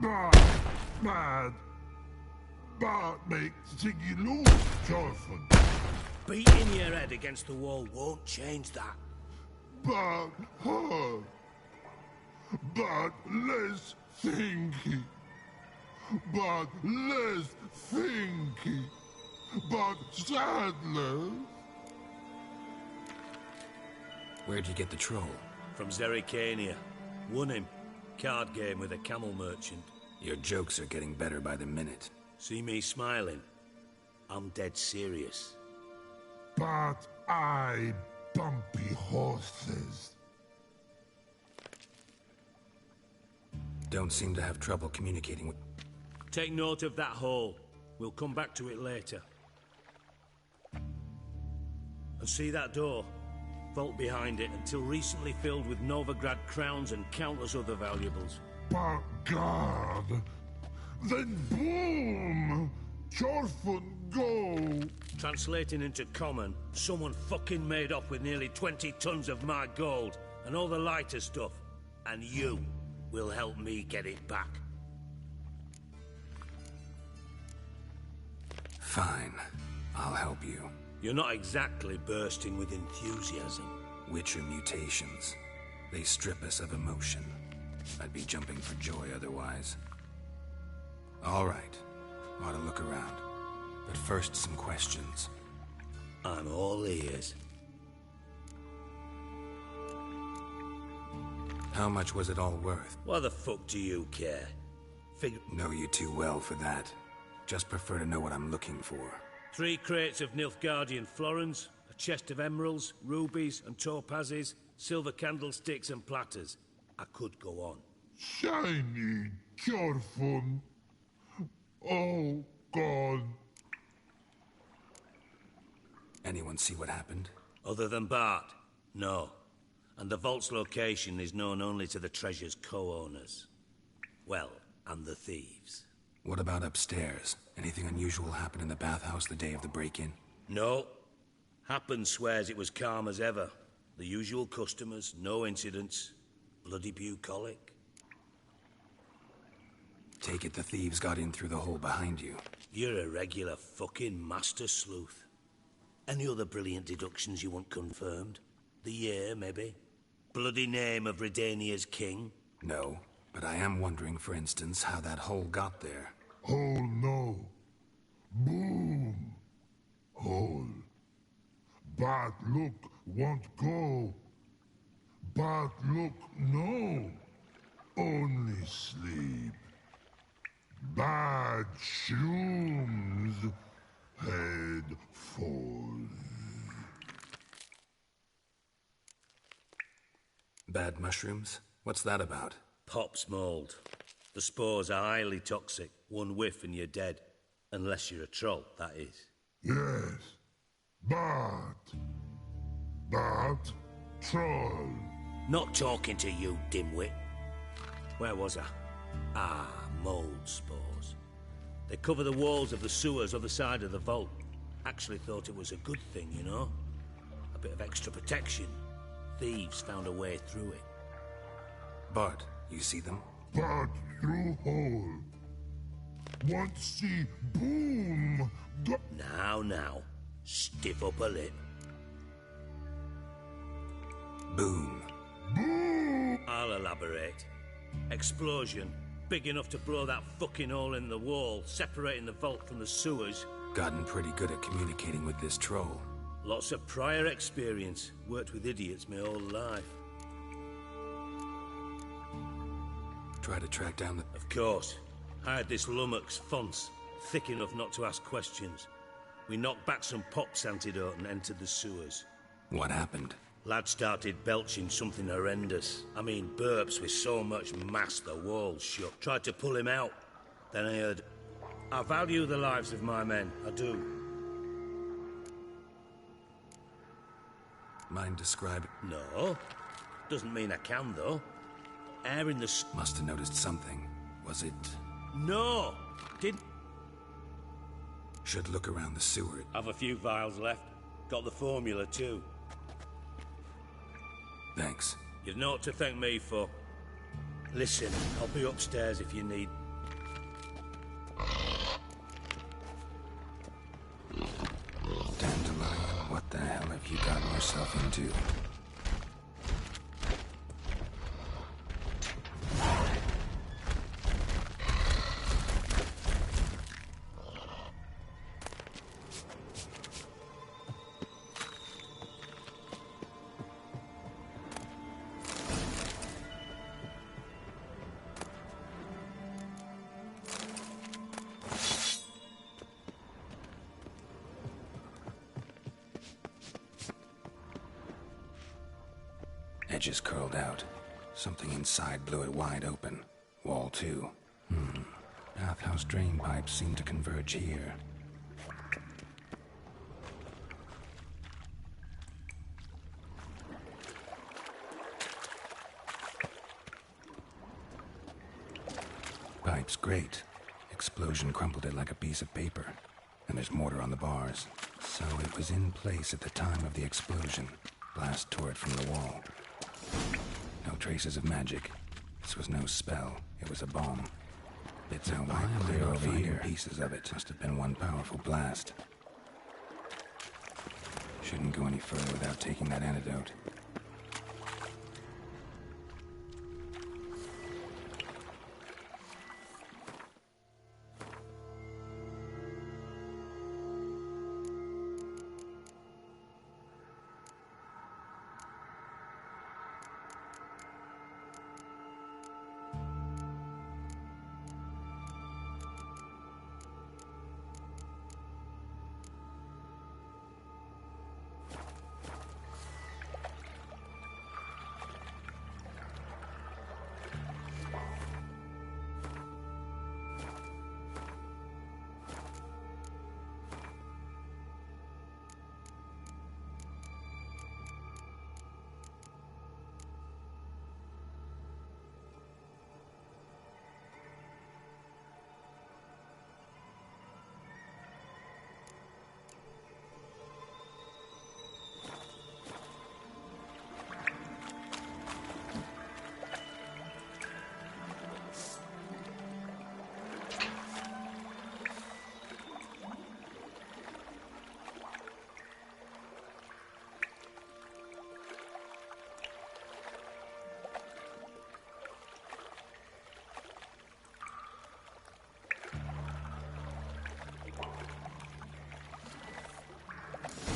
Bad. Bart makes Ziggy lose, Jonathan. Beating your head against the wall won't change that. Bart hurt. Bart less thinky. Bart less thinky. Bart sadness. Where'd you get the troll? From Zerrikania. Won him. Card game with a camel merchant. Your jokes are getting better by the minute. See me smiling? I'm dead serious. But I bumpy horses. Don't seem to have trouble communicating with... Take note of that hole. We'll come back to it later. And see that door? Vault behind it, until recently filled with Novigrad crowns and countless other valuables. But God, then boom! Chorfun go! Translating into common, someone fucking made off with nearly 20 tons of my gold, and all the lighter stuff. And you will help me get it back. Fine. I'll help you. You're not exactly bursting with enthusiasm. Witcher mutations. They strip us of emotion. I'd be jumping for joy otherwise. All right. Ought to look around. But first, some questions. I'm all ears. How much was it all worth? Why the fuck do you care? Know you too well for that. Just prefer to know what I'm looking for. 3 crates of Nilfgaardian florins, a chest of emeralds, rubies and topazes, silver candlesticks and platters. I could go on. Shiny Chorfun. Oh, God. Anyone see what happened? Other than Bart? No. And the vault's location is known only to the treasure's co-owners. Well, and the thieves. What about upstairs? Anything unusual happen in the bathhouse the day of the break-in? No. Happen swears it was calm as ever. The usual customers, no incidents. Bloody bucolic. Take it the thieves got in through the hole behind you. You're a regular fucking master sleuth. Any other brilliant deductions you want confirmed? The year, maybe? Bloody name of Redania's king? No, but I am wondering, for instance, how that hole got there. Hole no. Boom. Hole. Bad look won't go. Bad look no. Only sleep. Bad shrooms. Head falls. Bad mushrooms? What's that about? Pop's mold. The spores are highly toxic. One whiff and you're dead. Unless you're a troll, that is. Yes. Bad. Bad troll. Not talking to you, dimwit. Where was I? Ah, mold spores. They cover the walls of the sewers other side of the vault. Actually thought it was a good thing, you know? A bit of extra protection. Thieves found a way through it. Bart, you see them? Bad through hole. Want see boom. Go Now. Stiff up a lip. Boom. Boom. I'll elaborate. Explosion. Big enough to blow that fucking hole in the wall, separating the vault from the sewers. Gotten pretty good at communicating with this troll. Lots of prior experience. Worked with idiots my whole life. Try to track down the... Of course. Hired this lummox, Fonce, thick enough not to ask questions. We knocked back some Pop's antidote and entered the sewers. What happened? Lad started belching something horrendous. I mean, burps with so much mass the walls shook. Tried to pull him out. Then I heard... I value the lives of my men, I do. Mind describing? No. Doesn't mean I can, though. Air in the... Must have noticed something. Was it... No! Didn't... Should look around the sewer. Have a few vials left. Got the formula too. Thanks. You've naught to thank me for. Listen, I'll be upstairs if you need. Dandelion, what the hell have you gotten yourself into? Edges curled out. Something inside blew it wide open. Wall 2. Bathhouse drain pipes seem to converge here. Pipes great. Explosion crumpled it like a piece of paper. And there's mortar on the bars. So it was in place at the time of the explosion. Blast tore it from the wall. No traces of magic. This was no spell. It was a bomb. Bits out wide, clear over here. Pieces of it must have been one powerful blast. Shouldn't go any further without taking that antidote.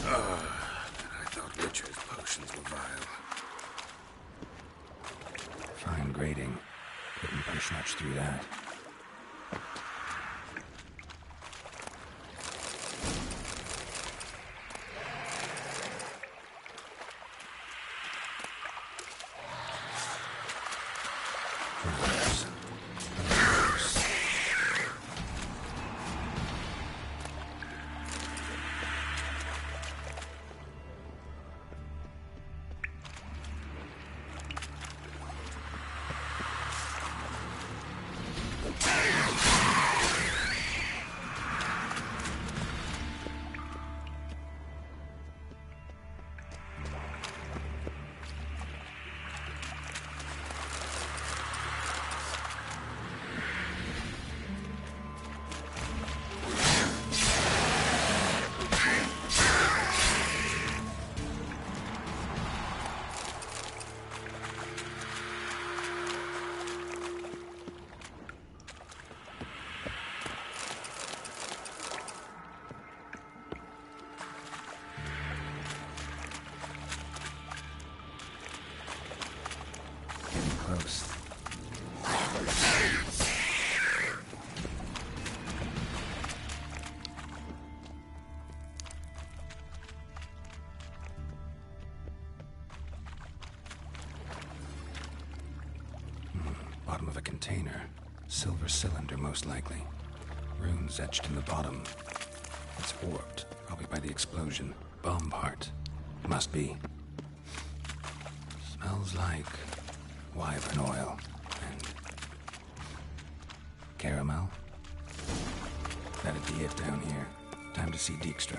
I thought Witcher's potions were vile. Fine grading. Couldn't push much through that. Close. Bottom of a container. Silver cylinder, most likely. Runes etched in the bottom. It's warped, probably by the explosion. Bomb part. Must be. Smells like wyvern oil and caramel. That'd be it down here. Time to see Dijkstra.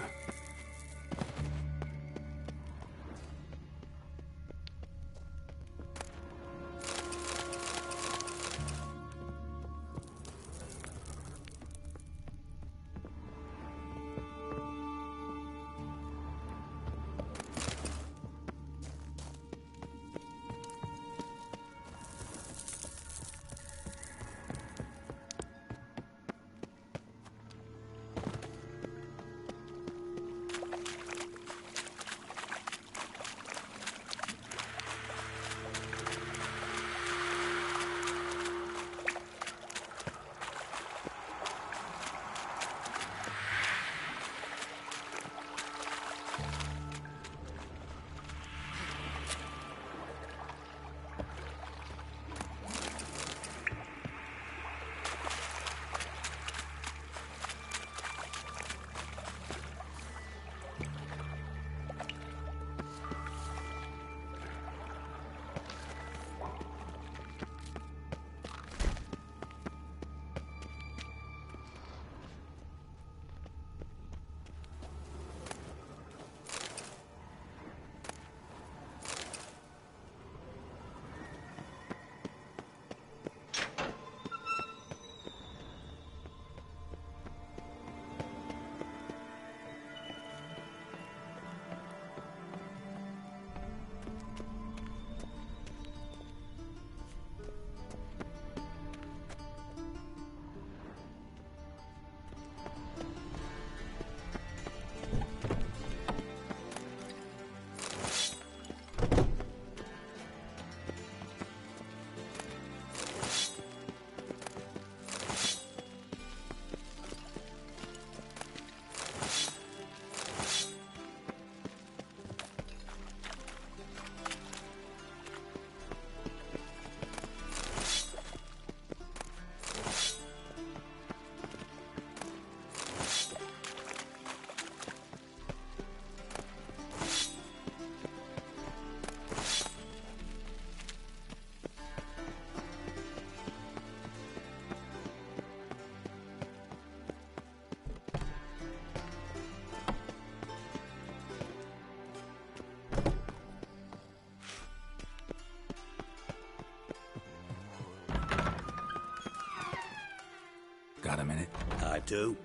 Got a minute? I do.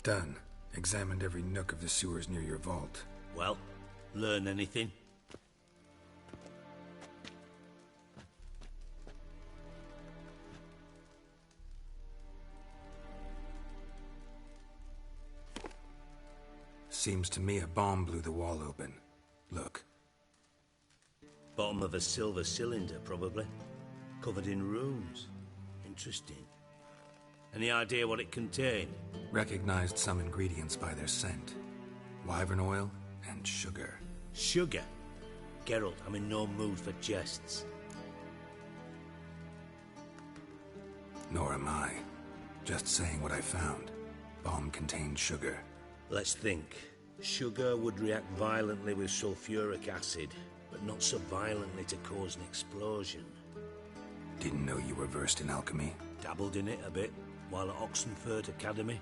Done. Examined every nook of the sewers near your vault. Well, learn anything? Seems to me a bomb blew the wall open. Look. Bottom of a silver cylinder, probably. Covered in runes. Interesting. Any idea what it contained? Recognized some ingredients by their scent. Wyvern oil and sugar. Sugar? Geralt, I'm in no mood for jests. Nor am I. Just saying what I found. Bomb contained sugar. Let's think. Sugar would react violently with sulfuric acid, but not so violently to cause an explosion. Didn't know you were versed in alchemy. Dabbled in it a bit, while at Oxenford Academy.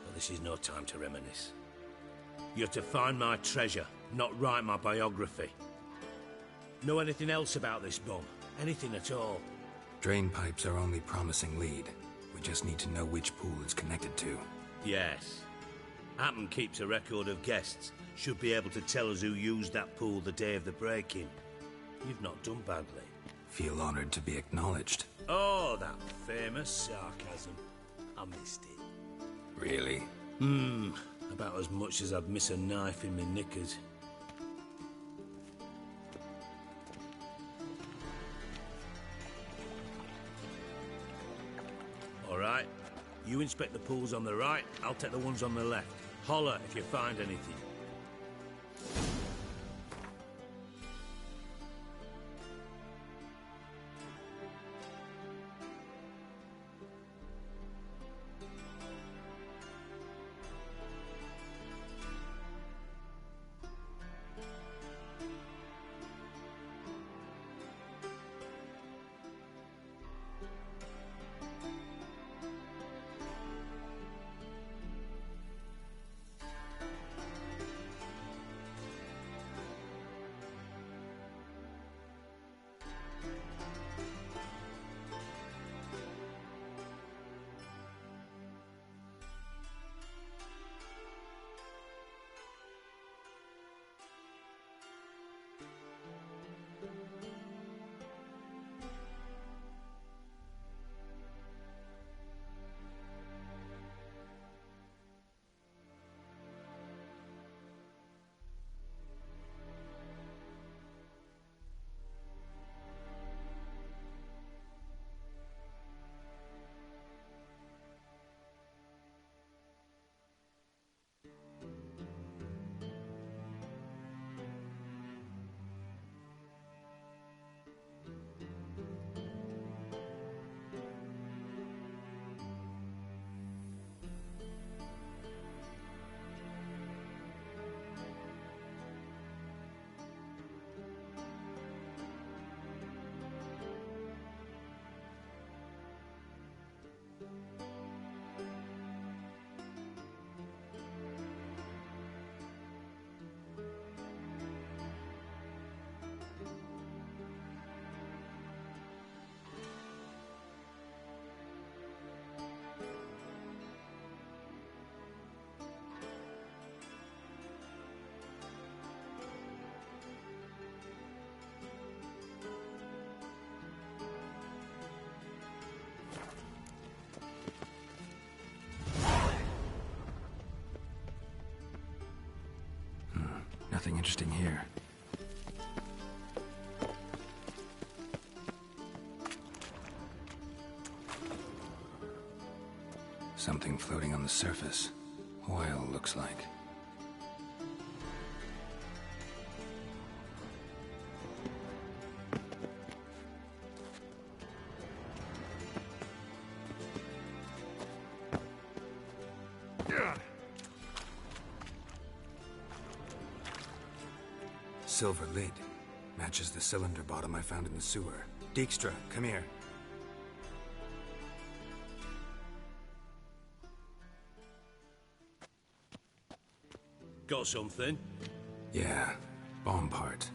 But this is no time to reminisce. You're to find my treasure, not write my biography. Know anything else about this bomb? Anything at all? Drain pipes are only promising lead. We just need to know which pool it's connected to. Yes. Hammond keeps a record of guests. Should be able to tell us who used that pool the day of the break-in. You've not done badly. Feel honored to be acknowledged. Oh, that famous sarcasm. I missed it. Really? About as much as I'd miss a knife in my knickers. All right. You inspect the pools on the right, I'll take the ones on the left. Holler if you find anything. Nothing interesting here. Something floating on the surface. Oil, looks like. Silver lid. Matches the cylinder bottom I found in the sewer. Dijkstra, come here. Got something? Yeah, bomb part.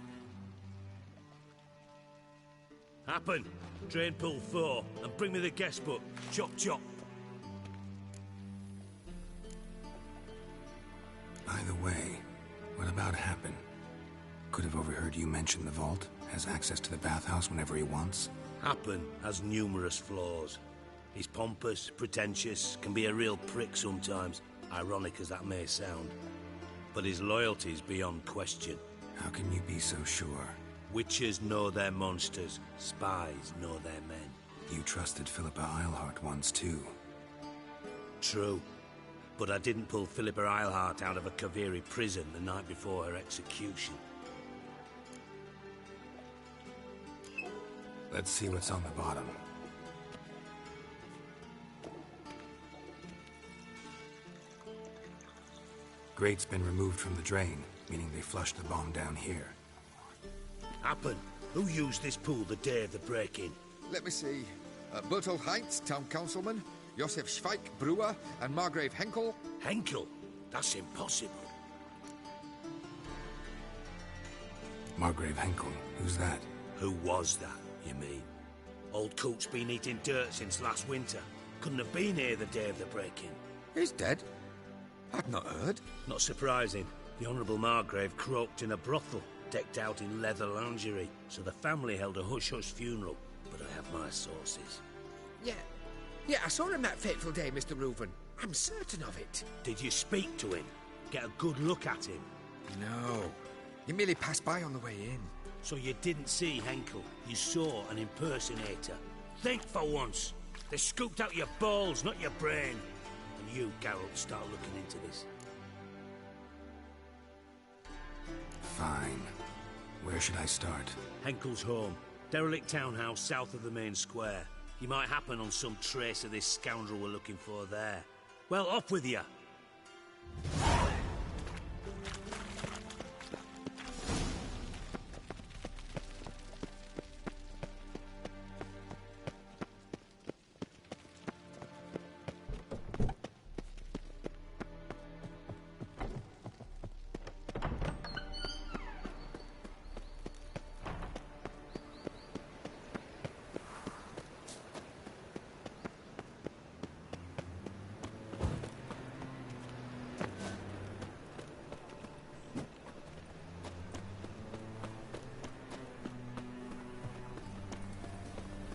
Happen. Drain pool 4, and bring me the guest book. Chop chop. By the way, what about Happen? Could have overheard you mention the vault. Has access to the bathhouse whenever he wants. Happen has numerous flaws. He's pompous, pretentious, can be a real prick sometimes, ironic as that may sound. But his loyalty's beyond question. How can you be so sure? Witches know their monsters, spies know their men. You trusted Philippa Eilhart once too. True. But I didn't pull Philippa Eilhart out of a Kaviri prison the night before her execution. Let's see what's on the bottom. Grate's been removed from the drain, meaning they flushed the bomb down here. Happen. Who used this pool the day of the break-in? Let me see. Bertolt Heinz, town councilman, Josef Schweik, brewer, and Margrave Henkel. Henkel? That's impossible. Margrave Henkel? Who's that? Who was that, you mean? Old Coot's been eating dirt since last winter. Couldn't have been here the day of the break-in. He's dead? I've not heard. Not surprising. The Honourable Margrave croaked in a brothel, decked out in leather lingerie, so the family held a hush-hush funeral. But I have my sources. Yeah, I saw him that fateful day, Mr. Reuven. I'm certain of it. Did you speak to him? Get a good look at him? No. He merely passed by on the way in. So you didn't see Henkel? You saw an impersonator? Think for once. They scooped out your balls, not your brain. And you, Geralt, start looking into this. Fine. Where should I start? Henkel's home. Derelict townhouse south of the main square. You might happen on some trace of this scoundrel we're looking for there. Well, off with you!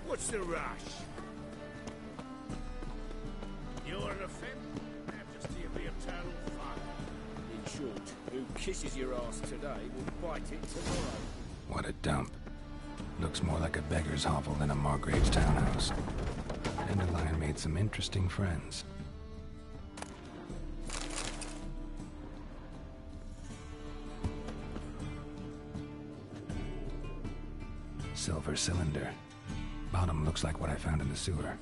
What's the rush? You're a fem? Majesty of the Eternal Fire. In short, who kisses your ass today will bite it tomorrow. What a dump. Looks more like a beggar's hovel than a Margrave's townhouse. Dandelion made some interesting friends. Silver cylinder. Bottom looks like what I found in the sewer.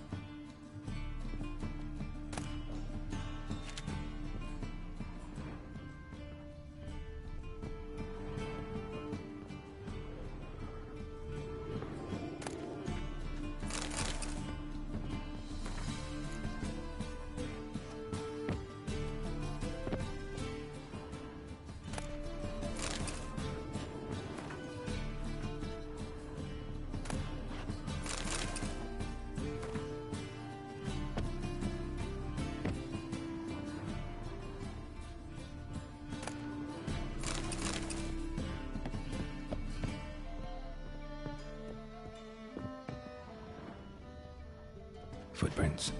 Footprints.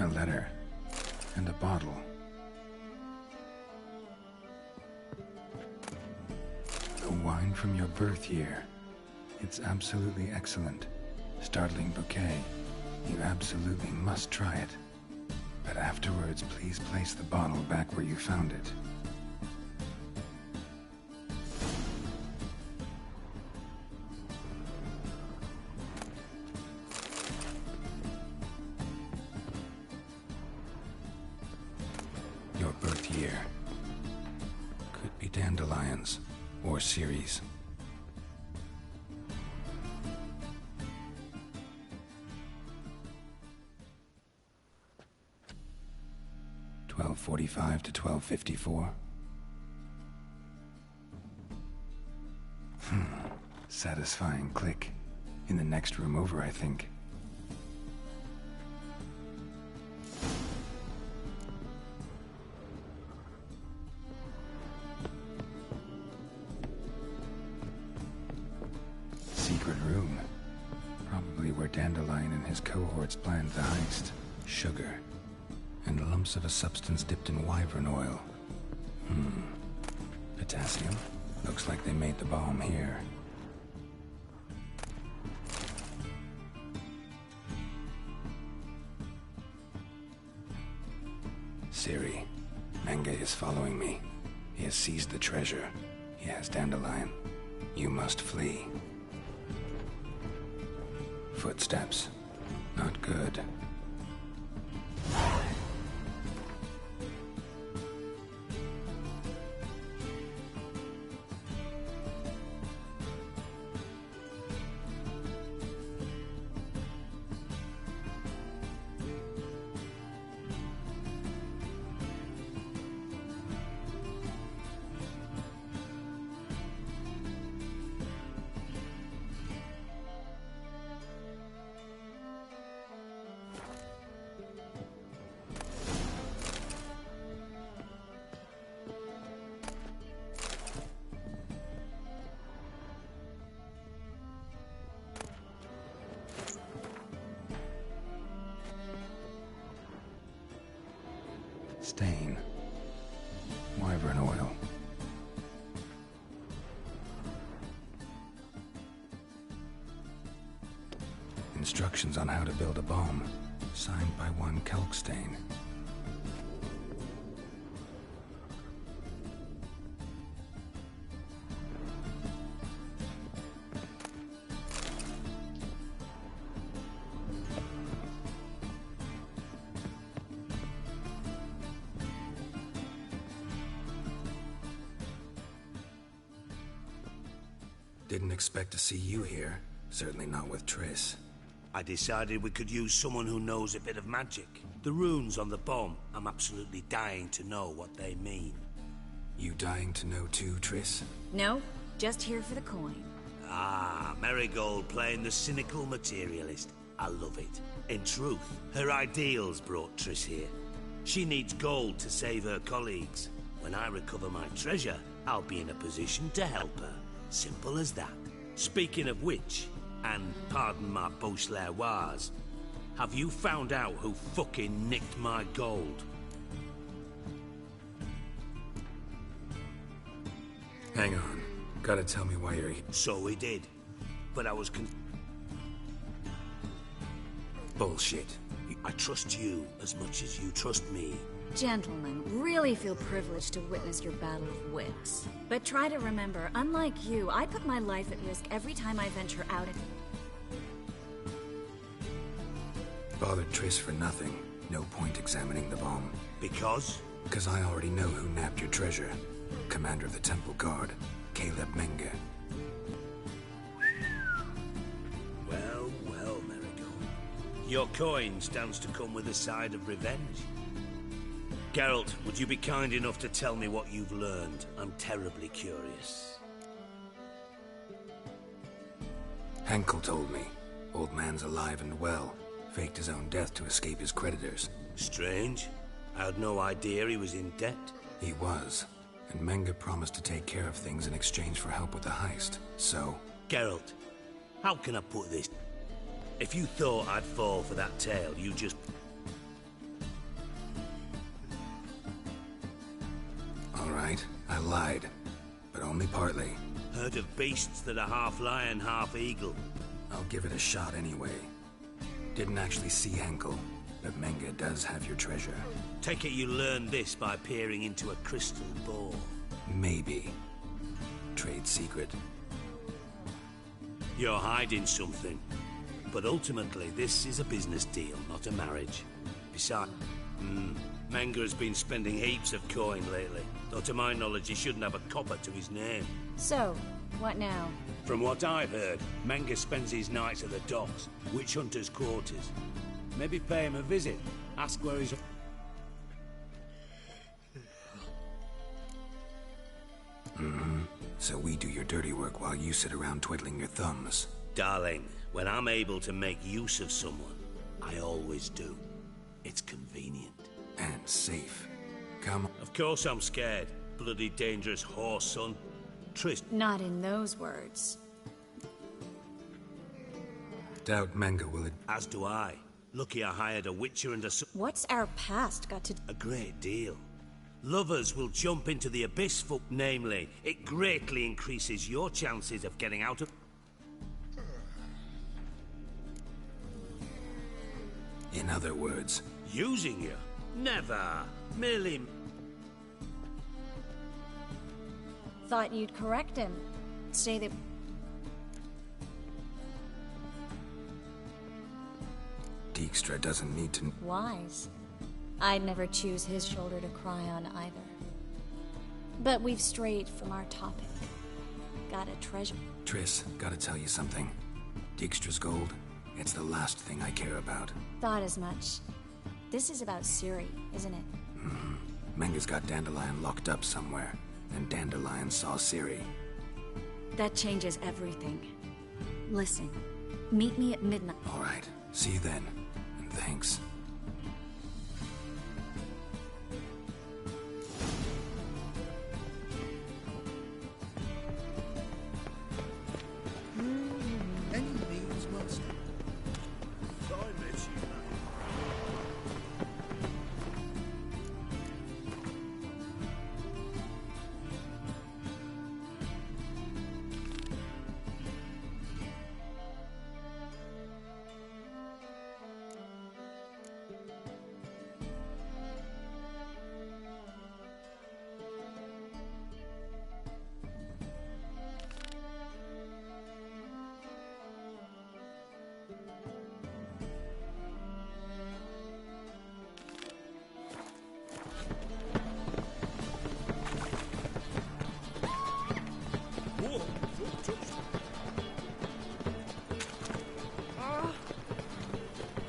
A letter. and a bottle. The wine from your birth year. It's absolutely excellent. Startling bouquet. You absolutely must try it. But afterwards, please place the bottle back where you found it. Your birth year. Could be dandelions or Ceres. .45 to 12:54. Satisfying click. In the next room over, I think. Secret room. Probably where Dandelion and his cohorts planned the heist. Sugar. And lumps of a substance dipped in wyvern oil. Potassium? Looks like they made the bomb here. Ciri, Menge is following me. He has seized the treasure. He has Dandelion. You must flee. Footsteps. Not good. Stain. Wyvern oil. Instructions on how to build a bomb. Signed by one Kelkstain. Didn't expect to see you here. Certainly not with Triss. I decided we could use someone who knows a bit of magic. The runes on the bomb, I'm absolutely dying to know what they mean. You dying to know too, Triss? No, just here for the coin. Ah, Marigold playing the cynical materialist. I love it. In truth, her ideals brought Triss here. She needs gold to save her colleagues. When I recover my treasure, I'll be in a position to help her. Simple as that. Speaking of which, and pardon my Beauclervois, have you found out who fucking nicked my gold? Hang on. Gotta tell me why you're here. So we did. But I was Bullshit. I trust you as much as you trust me. Gentlemen, really feel privileged to witness your battle of wits. But try to remember, unlike you, I put my life at risk every time I venture out and... Bothered Triss for nothing. No point examining the bomb. Because? Because I already know who nabbed your treasure. Commander of the Temple Guard, Caleb Menge. Well, well, Marigold. Your coin stands to come with a side of revenge. Geralt, would you be kind enough to tell me what you've learned? I'm terribly curious. Henkel told me. Old man's alive and well. Faked his own death to escape his creditors. Strange. I had no idea he was in debt. He was. And Menge promised to take care of things in exchange for help with the heist. So... Geralt, how can I put this? If you thought I'd fall for that tale, you just... right, I lied. But only partly. Heard of beasts that are half lion, half eagle? I'll give it a shot anyway. Didn't actually see Henkel, but Menga does have your treasure. Take it you learned this by peering into a crystal ball. Maybe. Trade secret. You're hiding something. But ultimately, this is a business deal, not a marriage. Besides, Menga has been spending heaps of coin lately. Though to my knowledge, he shouldn't have a copper to his name. So, what now? From what I've heard, Menga spends his nights at the docks, witch hunters' quarters. Maybe pay him a visit. Ask where he's... So we do your dirty work while you sit around twiddling your thumbs. Darling, when I'm able to make use of someone, I always do. It's convenient. And safe. Come on. Of course I'm scared. Bloody dangerous horse, son. Trist. Not in those words. Doubt Menga will it. As do I. Lucky I hired a witcher and a... What's our past got to... A great deal. Lovers will jump into the abyss, namely, it greatly increases your chances of getting out of... In other words... Using you? Never. Merely... Thought you'd correct him. Say that... Dijkstra doesn't need to... Wise. I'd never choose his shoulder to cry on either. But we've strayed from our topic. Got a treasure. Triss, gotta tell you something. Dijkstra's gold, it's the last thing I care about. Thought as much. This is about Ciri, isn't it? Menga's got Dandelion locked up somewhere, and Dandelion saw Ciri. That changes everything. Listen, meet me at midnight. All right, see you then, and thanks. Any needs, master? I met you.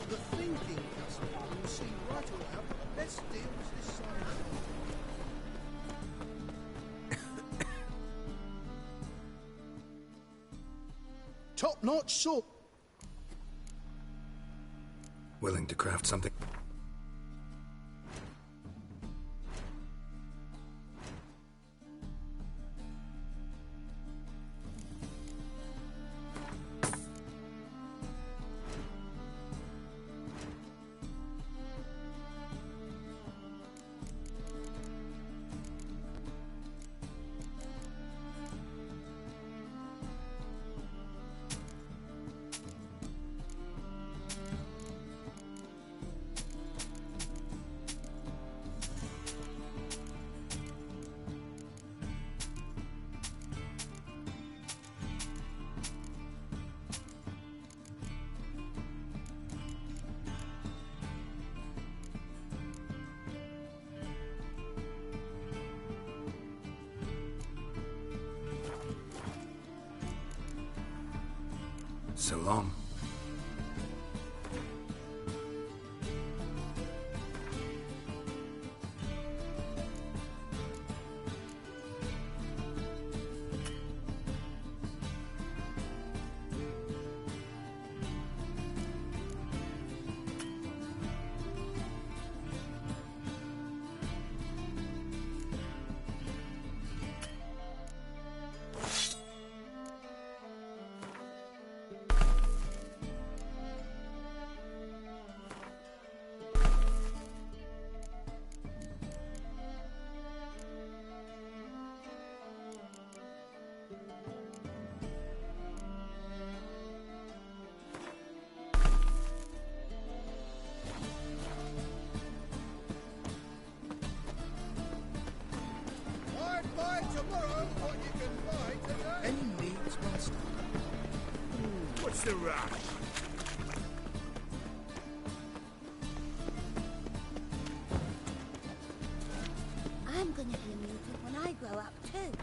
The thinking customer will see right around. Let's deal with this side. Top-notch salt. Willing to craft something? So long. tomorrow what you can buy today. Any needs, master? What's the rush? I'm gonna hear music when I grow up too.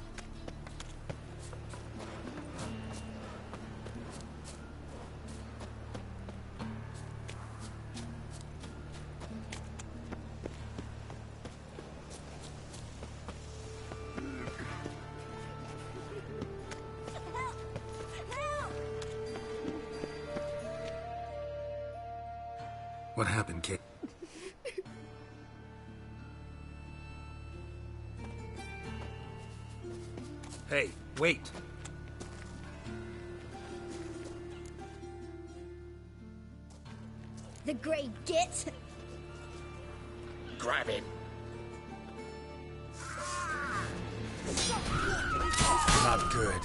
What happened, kid? Hey, wait. The Grey Git. Grab him. Not good.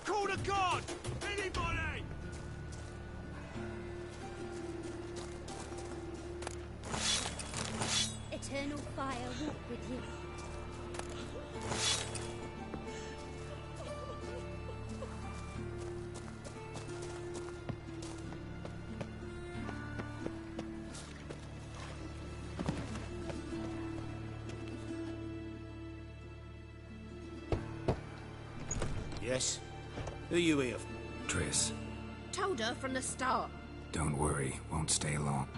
Call the guard! Anybody! Eternal fire walk with you. Yes? Who you here? Triss, Told her from the start. don't worry. Won't stay long.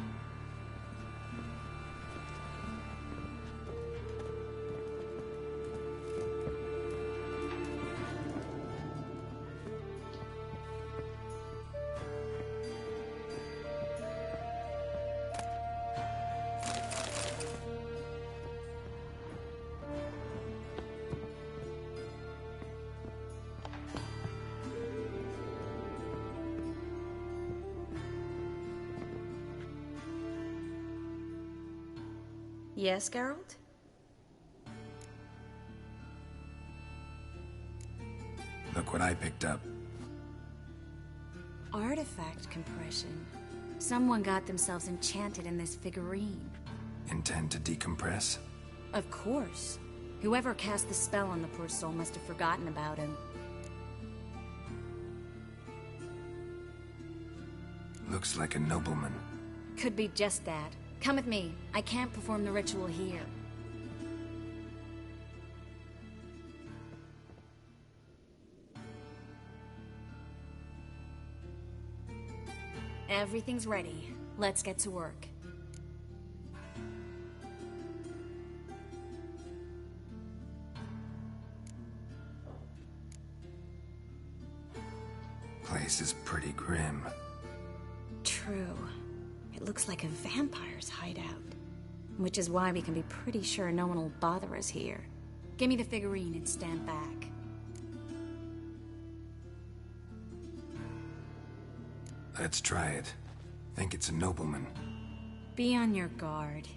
Yes, Geralt? Look what I picked up. Artifact compression. Someone got themselves enchanted in this figurine. Intend to decompress? Of course. Whoever cast the spell on the poor soul must have forgotten about him. Looks like a nobleman. Could be just that. Come with me. I can't perform the ritual here. Everything's ready. Let's get to work. Place is pretty grim. True. It looks like a vampire's hideout. Which is why we can be pretty sure no one will bother us here. Give me the figurine and stand back. Let's try it. Think it's a nobleman. Be on your guard.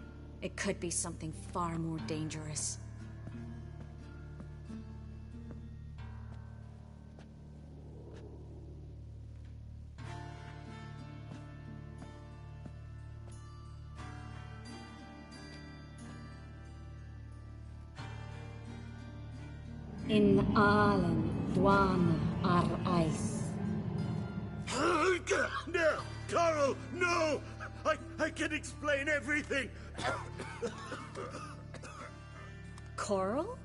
It could be something far more dangerous. In allen dwan ar eis. No! Carl, no! I can explain everything! Coral?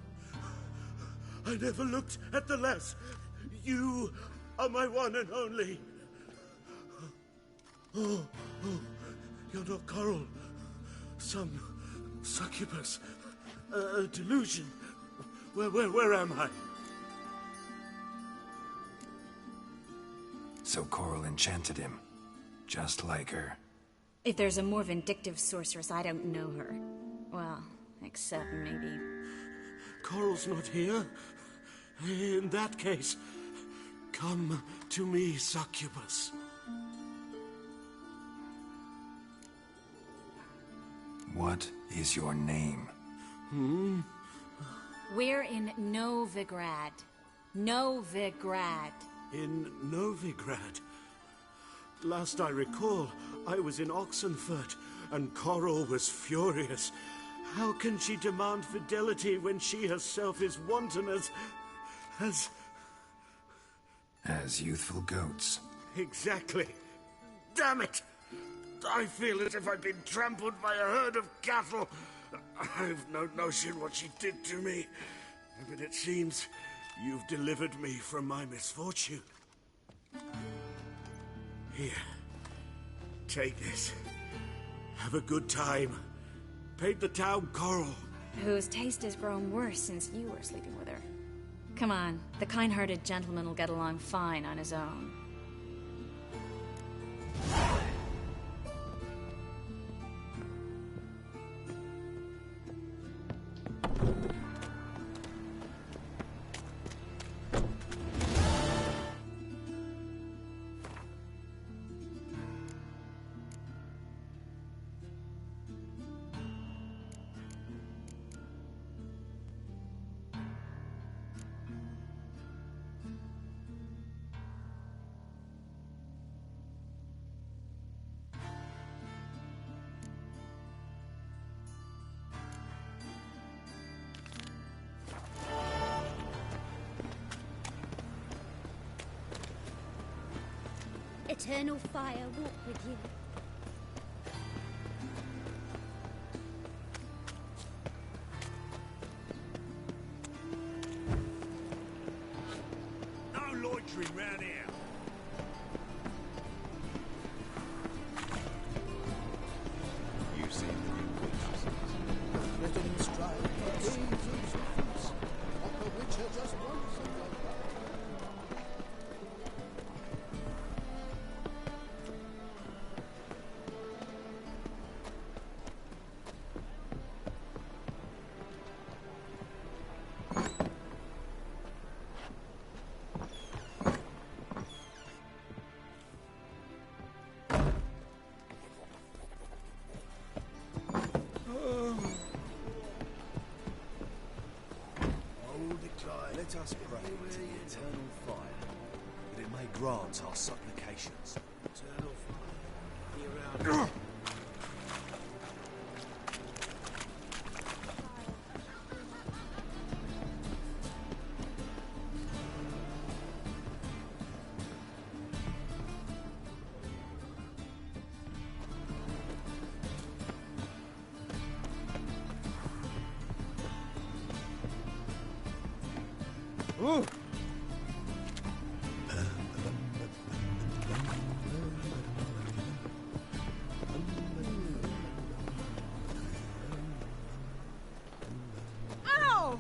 I never looked at the lass. You are my one and only. Oh, you're not Coral. Some succubus. A delusion. Where am I? So Coral enchanted him. Just like her. If there's a more vindictive sorceress, I don't know her. Well, except maybe... Coral's not here. In that case, come to me, succubus. What is your name? We're in Novigrad. Novigrad. In Novigrad? Last I recall, I was in Oxenfurt, and Coral was furious. How can she demand fidelity when she herself is wanton as youthful goats. Exactly. Damn it! I feel as if I've been trampled by a herd of cattle. I've no notion what she did to me, but it seems you've delivered me from my misfortune. Here, take this. Have a good time. Paint the town coral. Whose taste has grown worse since you were sleeping with her. Come on, the kind-hearted gentleman will get along fine on his own. Eternal fire walk with you. No loitering round here. You've seen the new witches. Let them strive for days and secrets. What the Witcher just wants of them. Let us pray to the eternal fire, that it may grant our supplications. Eternal fire. Be around. Ooh. Ow!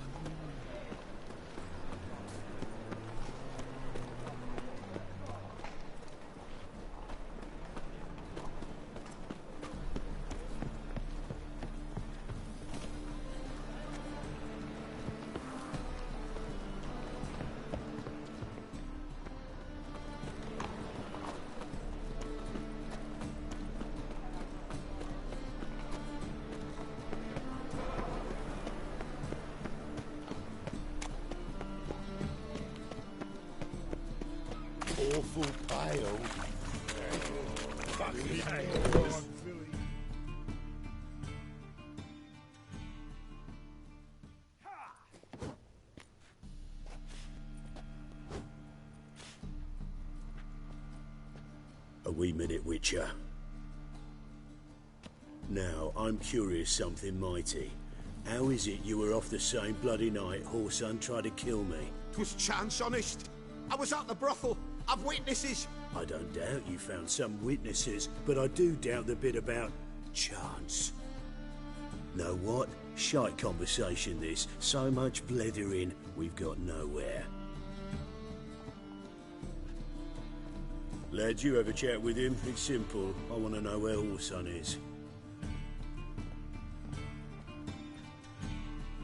Awful pale. Fucking hell. A wee minute, Witcher. Now, I'm curious something mighty. How is it you were off the same bloody night Whoreson tried to kill me? 'Twas chance, honest. I was at the brothel. I've witnesses. I don't doubt you found some witnesses, but I do doubt the bit about chance. Know what? Shite conversation this. So much blethering, we've got nowhere. Lad, you have a chat with him. It's simple. I want to know where Whoreson is.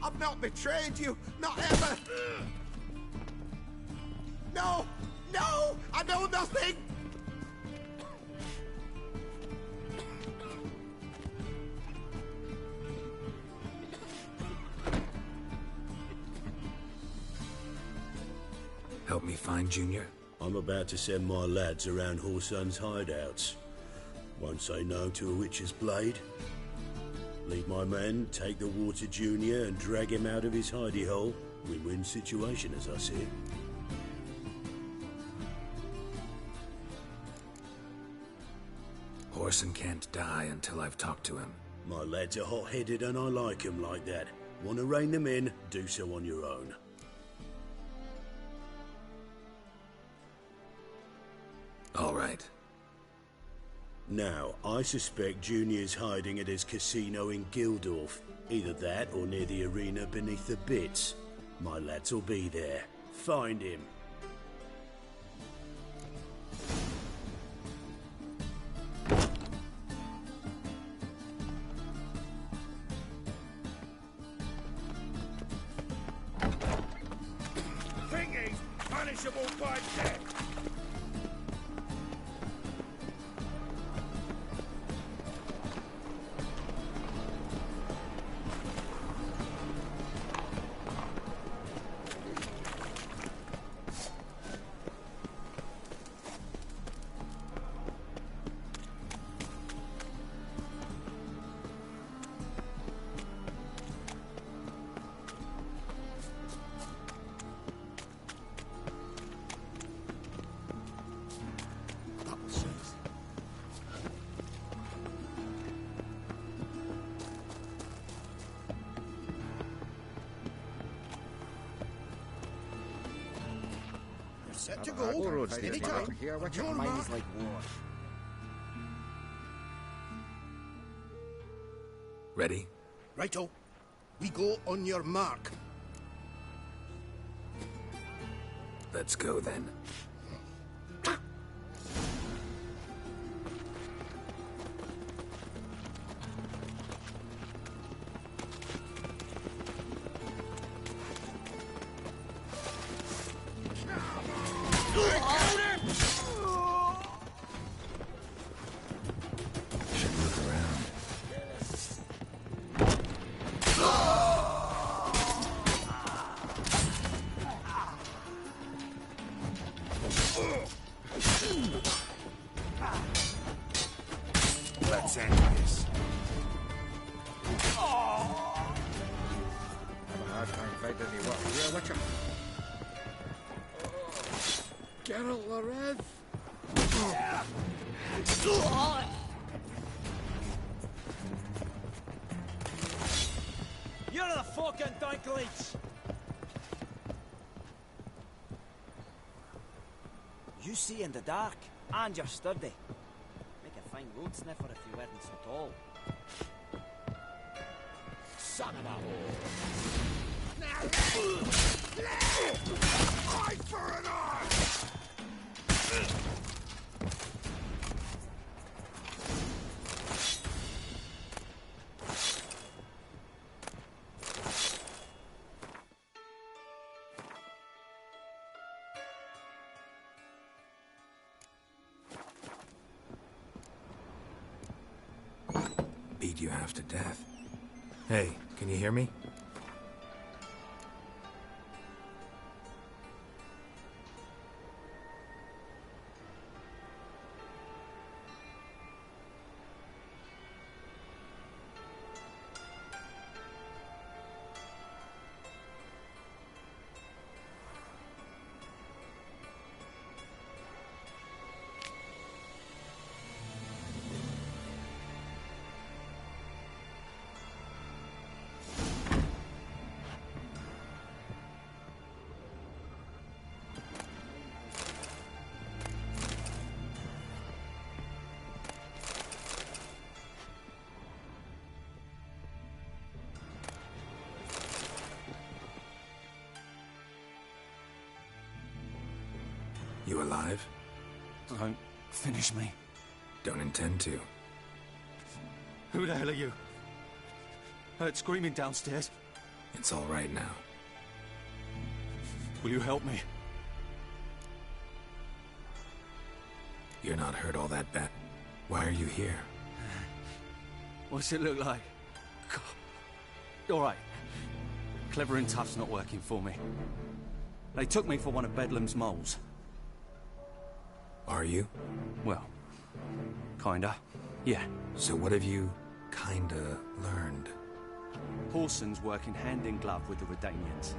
I've not betrayed you. Not ever. No! No! I know nothing! Help me find Junior? I'm about to send my lads around Whoreson's hideouts. Won't say no to a witch's blade. Lead my men, take the Water Junior and drag him out of his hidey hole. Win-win situation, as I see it. Whoreson can't die until I've talked to him. My lads are hot-headed and I like 'em like that. Want to rein them in, do so on your own. All right. Now, I suspect Junior's hiding at his casino in Gildorf. Either that or near the arena beneath the bits. My lads will be there. Find him. Thingies, punishable by death. Set to go. Anytime. Here, what Your your mark. mind's like war. Ready? Righto. We go on your mark. Let's go then. Should look around. Let's end this. Have a hard time finding any water here, Witcher. Geralt Lorez. You're the fucking Dinklage! You see in the dark, and you're sturdy. Make a fine road sniffer if you weren't so tall. Son of a Eye for an eye! Beat you half to death. Hey, can you hear me? You alive? Don't finish me. Don't intend to. Who the hell are you? Heard screaming downstairs. It's all right now. Will you help me? You're not hurt all that bad. Why are you here? What's it look like? All right. Clever and tough's not working for me. They took me for one of Bedlam's moles. Are you? Well, kinda. Yeah. So what have you kinda learned? Horson's working hand in glove with the Redanians.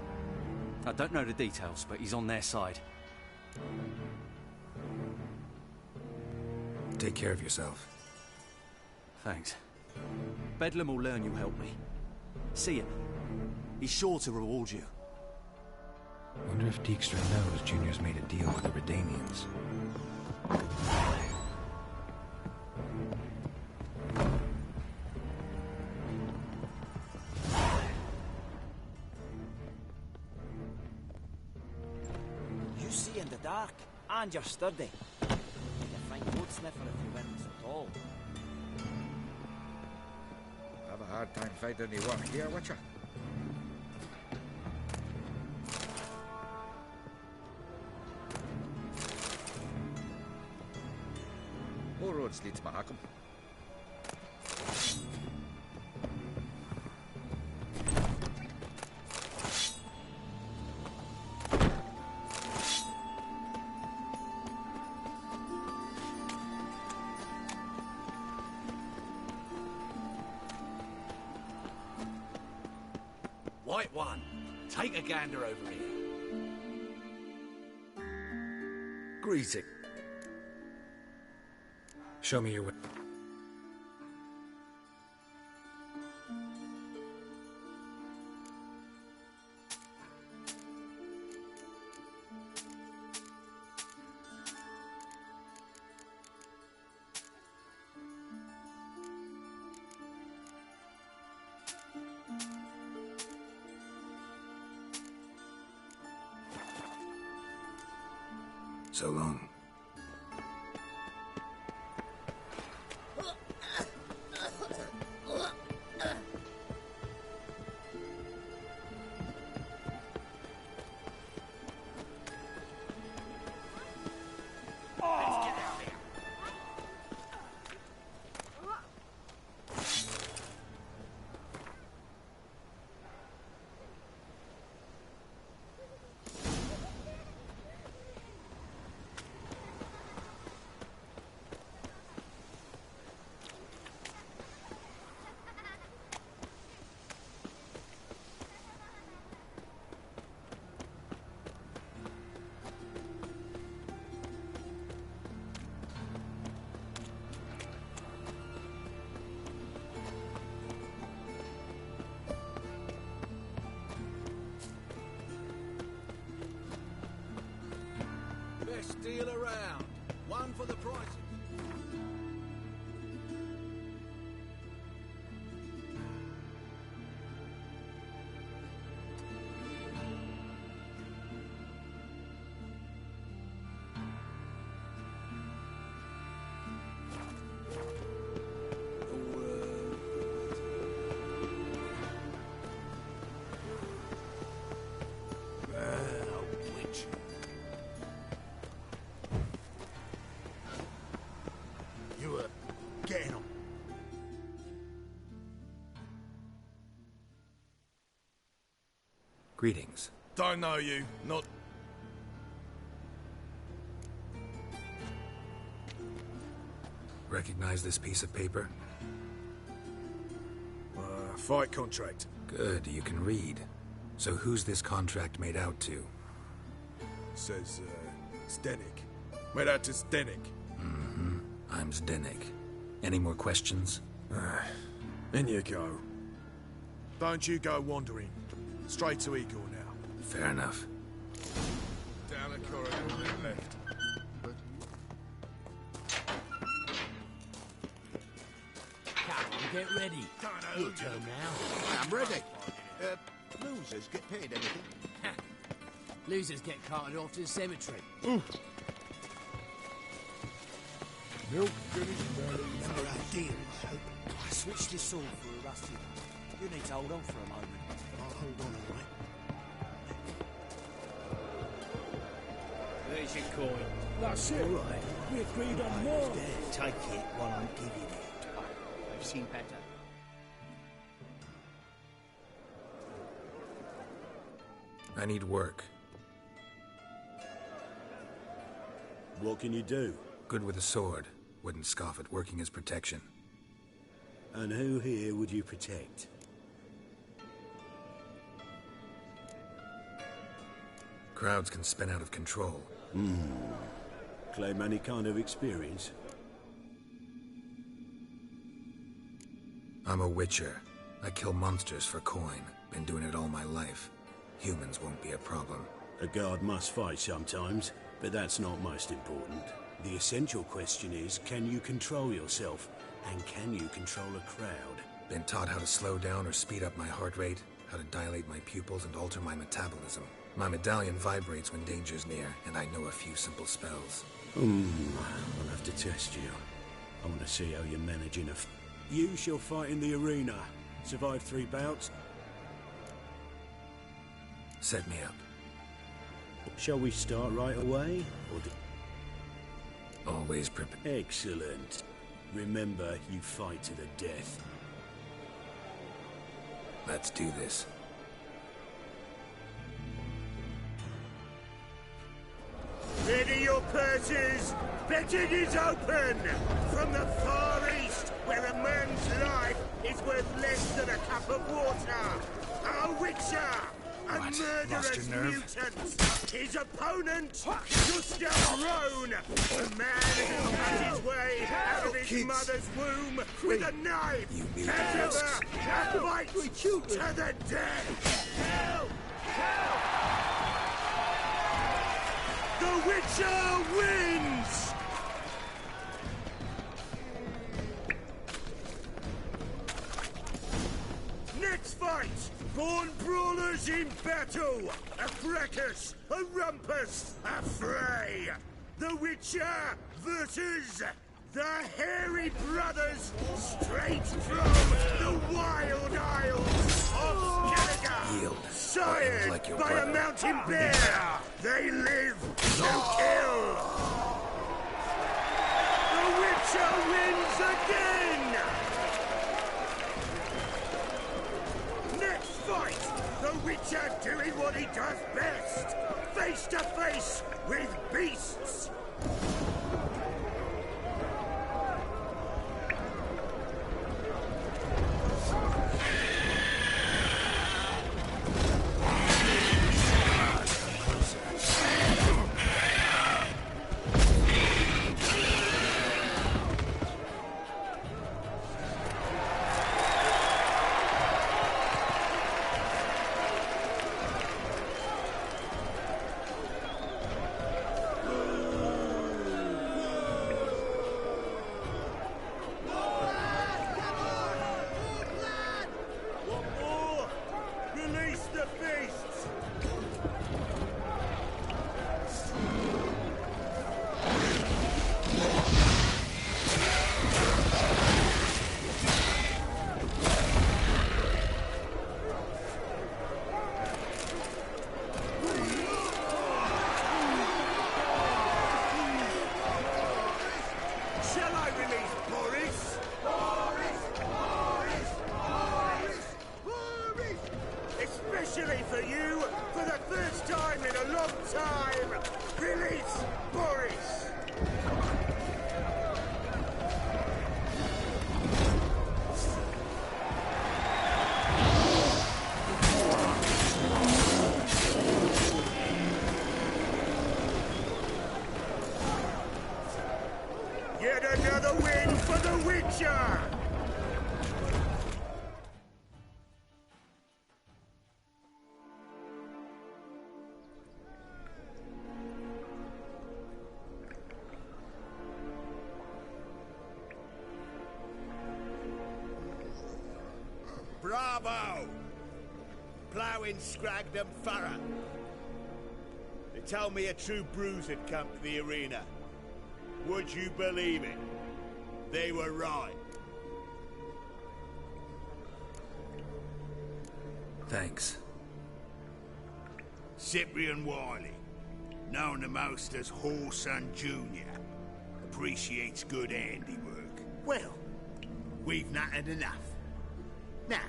I don't know the details, but he's on their side. Take care of yourself. Thanks. Bedlam will learn you helped me. See him. He's sure to reward you. Wonder if Dijkstra knows Junior's made a deal with the Redanians. You see in the dark, and you're sturdy. You'd find wood sniffer if you weren't so tall. Have a hard time finding any work here, Witcher. More roads lead to Mahakam. White one, take a gander over here. Greeting. Show me your way. So long. Best deal around. One for the prices. Getting on. Greetings. Don't know you. Not. Recognize this piece of paper? Fight contract. Good, you can read. So who's this contract made out to? Says, Zdenek. Made out to Zdenek. Mm-hmm. I'm Zdenek. Any more questions? In you go. Don't you go wandering. Straight to Igor now. Fair enough. Down the corridor and then left. Come on, get ready. Your turn now. I'm ready. Losers get paid anything? Losers get carted off to the cemetery. Milk finished barely. For our deal, I hope. I switched this sword for a rusty one. You need to hold on for a moment. I'll hold on, all right. There's your coin. That's it. All right. We agreed on more. Take it while I'm giving it. I've seen better. I need work. What can you do? Good with a sword. Wouldn't scoff at working as protection. And who here would you protect? Crowds can spin out of control. Claim any kind of experience? I'm a witcher. I kill monsters for coin. Been doing it all my life. Humans won't be a problem. A guard must fight sometimes, but that's not most important. The essential question is, can you control yourself? And can you control a crowd? Been taught how to slow down or speed up my heart rate, how to dilate my pupils and alter my metabolism. My medallion vibrates when danger's near, and I know a few simple spells. I'll have to test you. I want to see how you're managing You shall fight in the arena. Survive 3 bouts. Set me up. Shall we start right away? Or Always prepared. Excellent. Remember, you fight to the death. Let's do this. Ready your purses! Betting is open! From the Far East, where a man's life is worth less than a cup of water! A witcher! A murderous mutant! His opponent, Gustav Roan! A man who cut his way out of his mother's womb with a knife! And ever a fight to the death! Help! Help! The Witcher wins! Next fight! Born brawlers in battle! A fracas! A rumpus! A fray! The Witcher versus the Hairy Brothers, straight from the Wild Isles of Gallagher! Yield. Sired like your by brother. a mountain bear! They live to kill! The Witcher wins again! Next fight! The Witcher doing what he does best! Face to face with beasts! Another win for the Witcher! Bravo! Ploughing Scragdom Farrow. They told me a true bruise had come to the arena. Would you believe it? They were right. Thanks. Cyprian Wiley, known the most as Whoreson Jr., appreciates good handiwork. Well, we've not had enough. Now,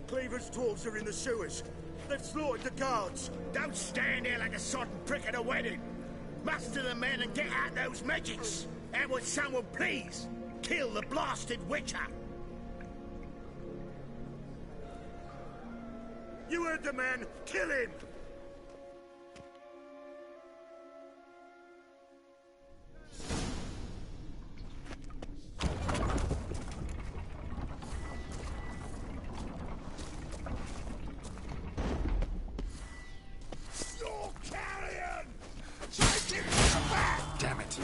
Cleaver's dwarves are in the sewers. They've slaughtered the guards. don't stand there like a sodden prick at a wedding. Muster the men and get out those magics! And would someone please kill the blasted witcher? You heard the man! Kill him! You're carrion! Take him to the back! Damn it.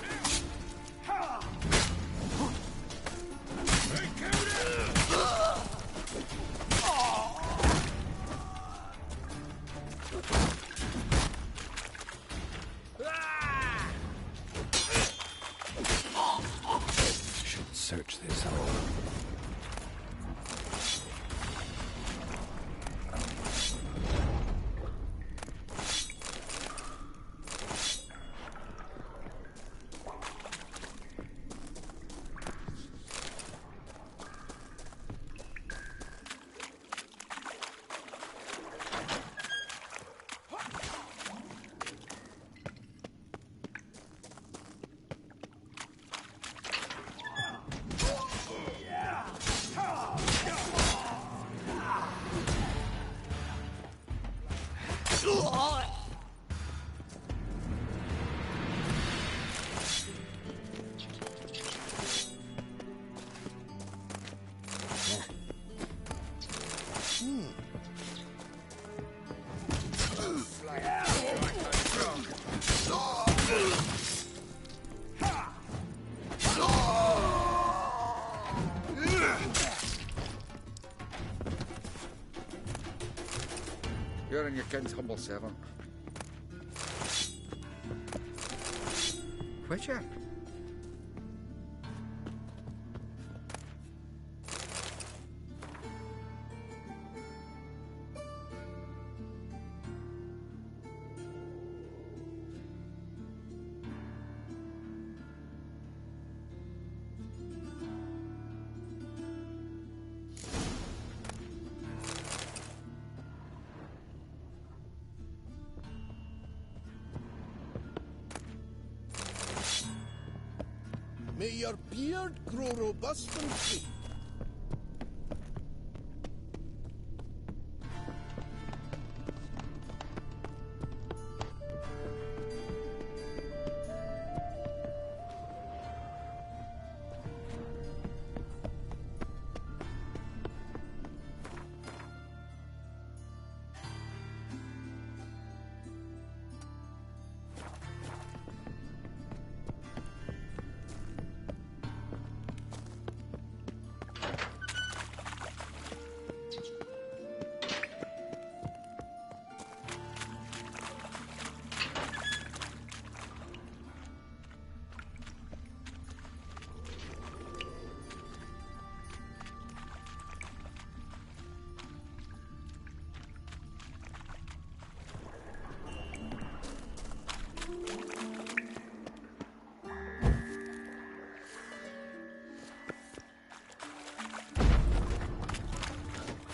Should search this hole. You're in your kid's humble servant. Witcher? May your beard grow robust and free.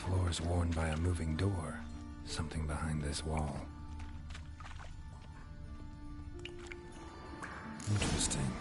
Floor's worn by a moving door. Something behind this wall. Interesting.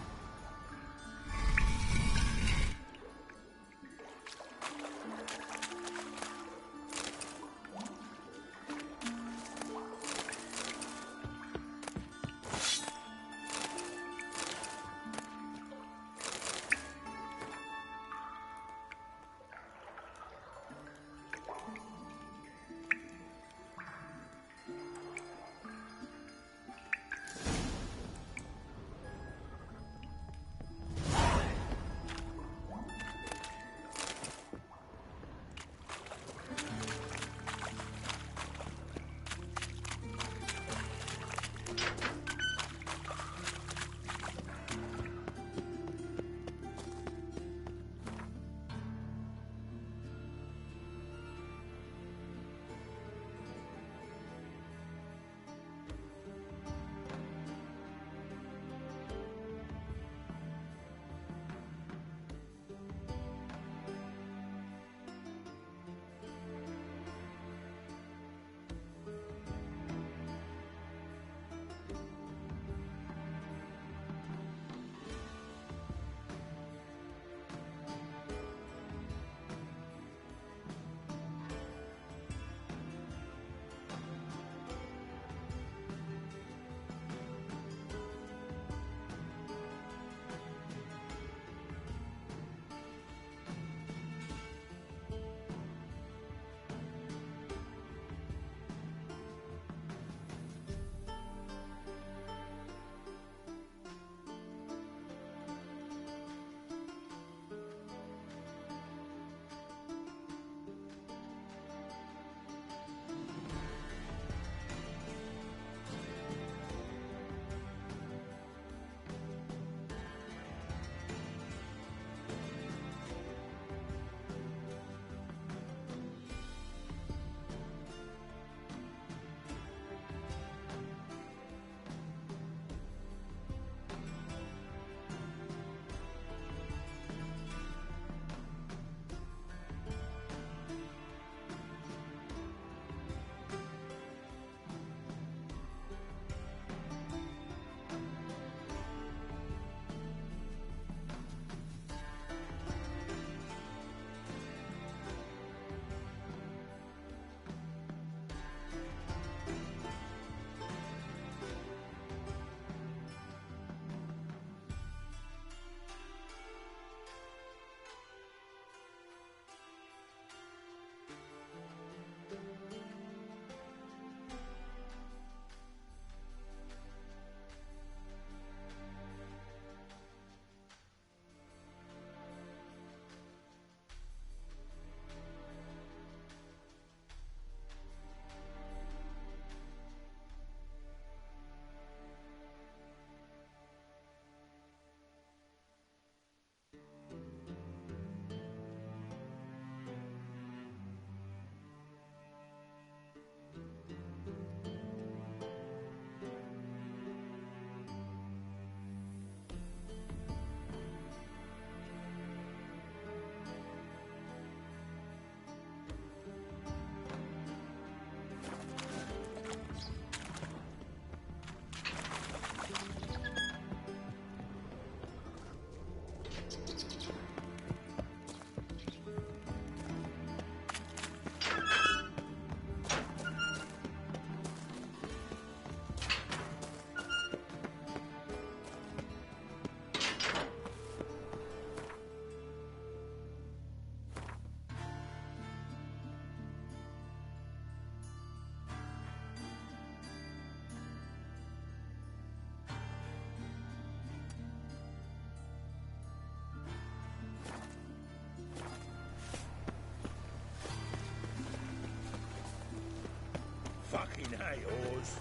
ain't yours.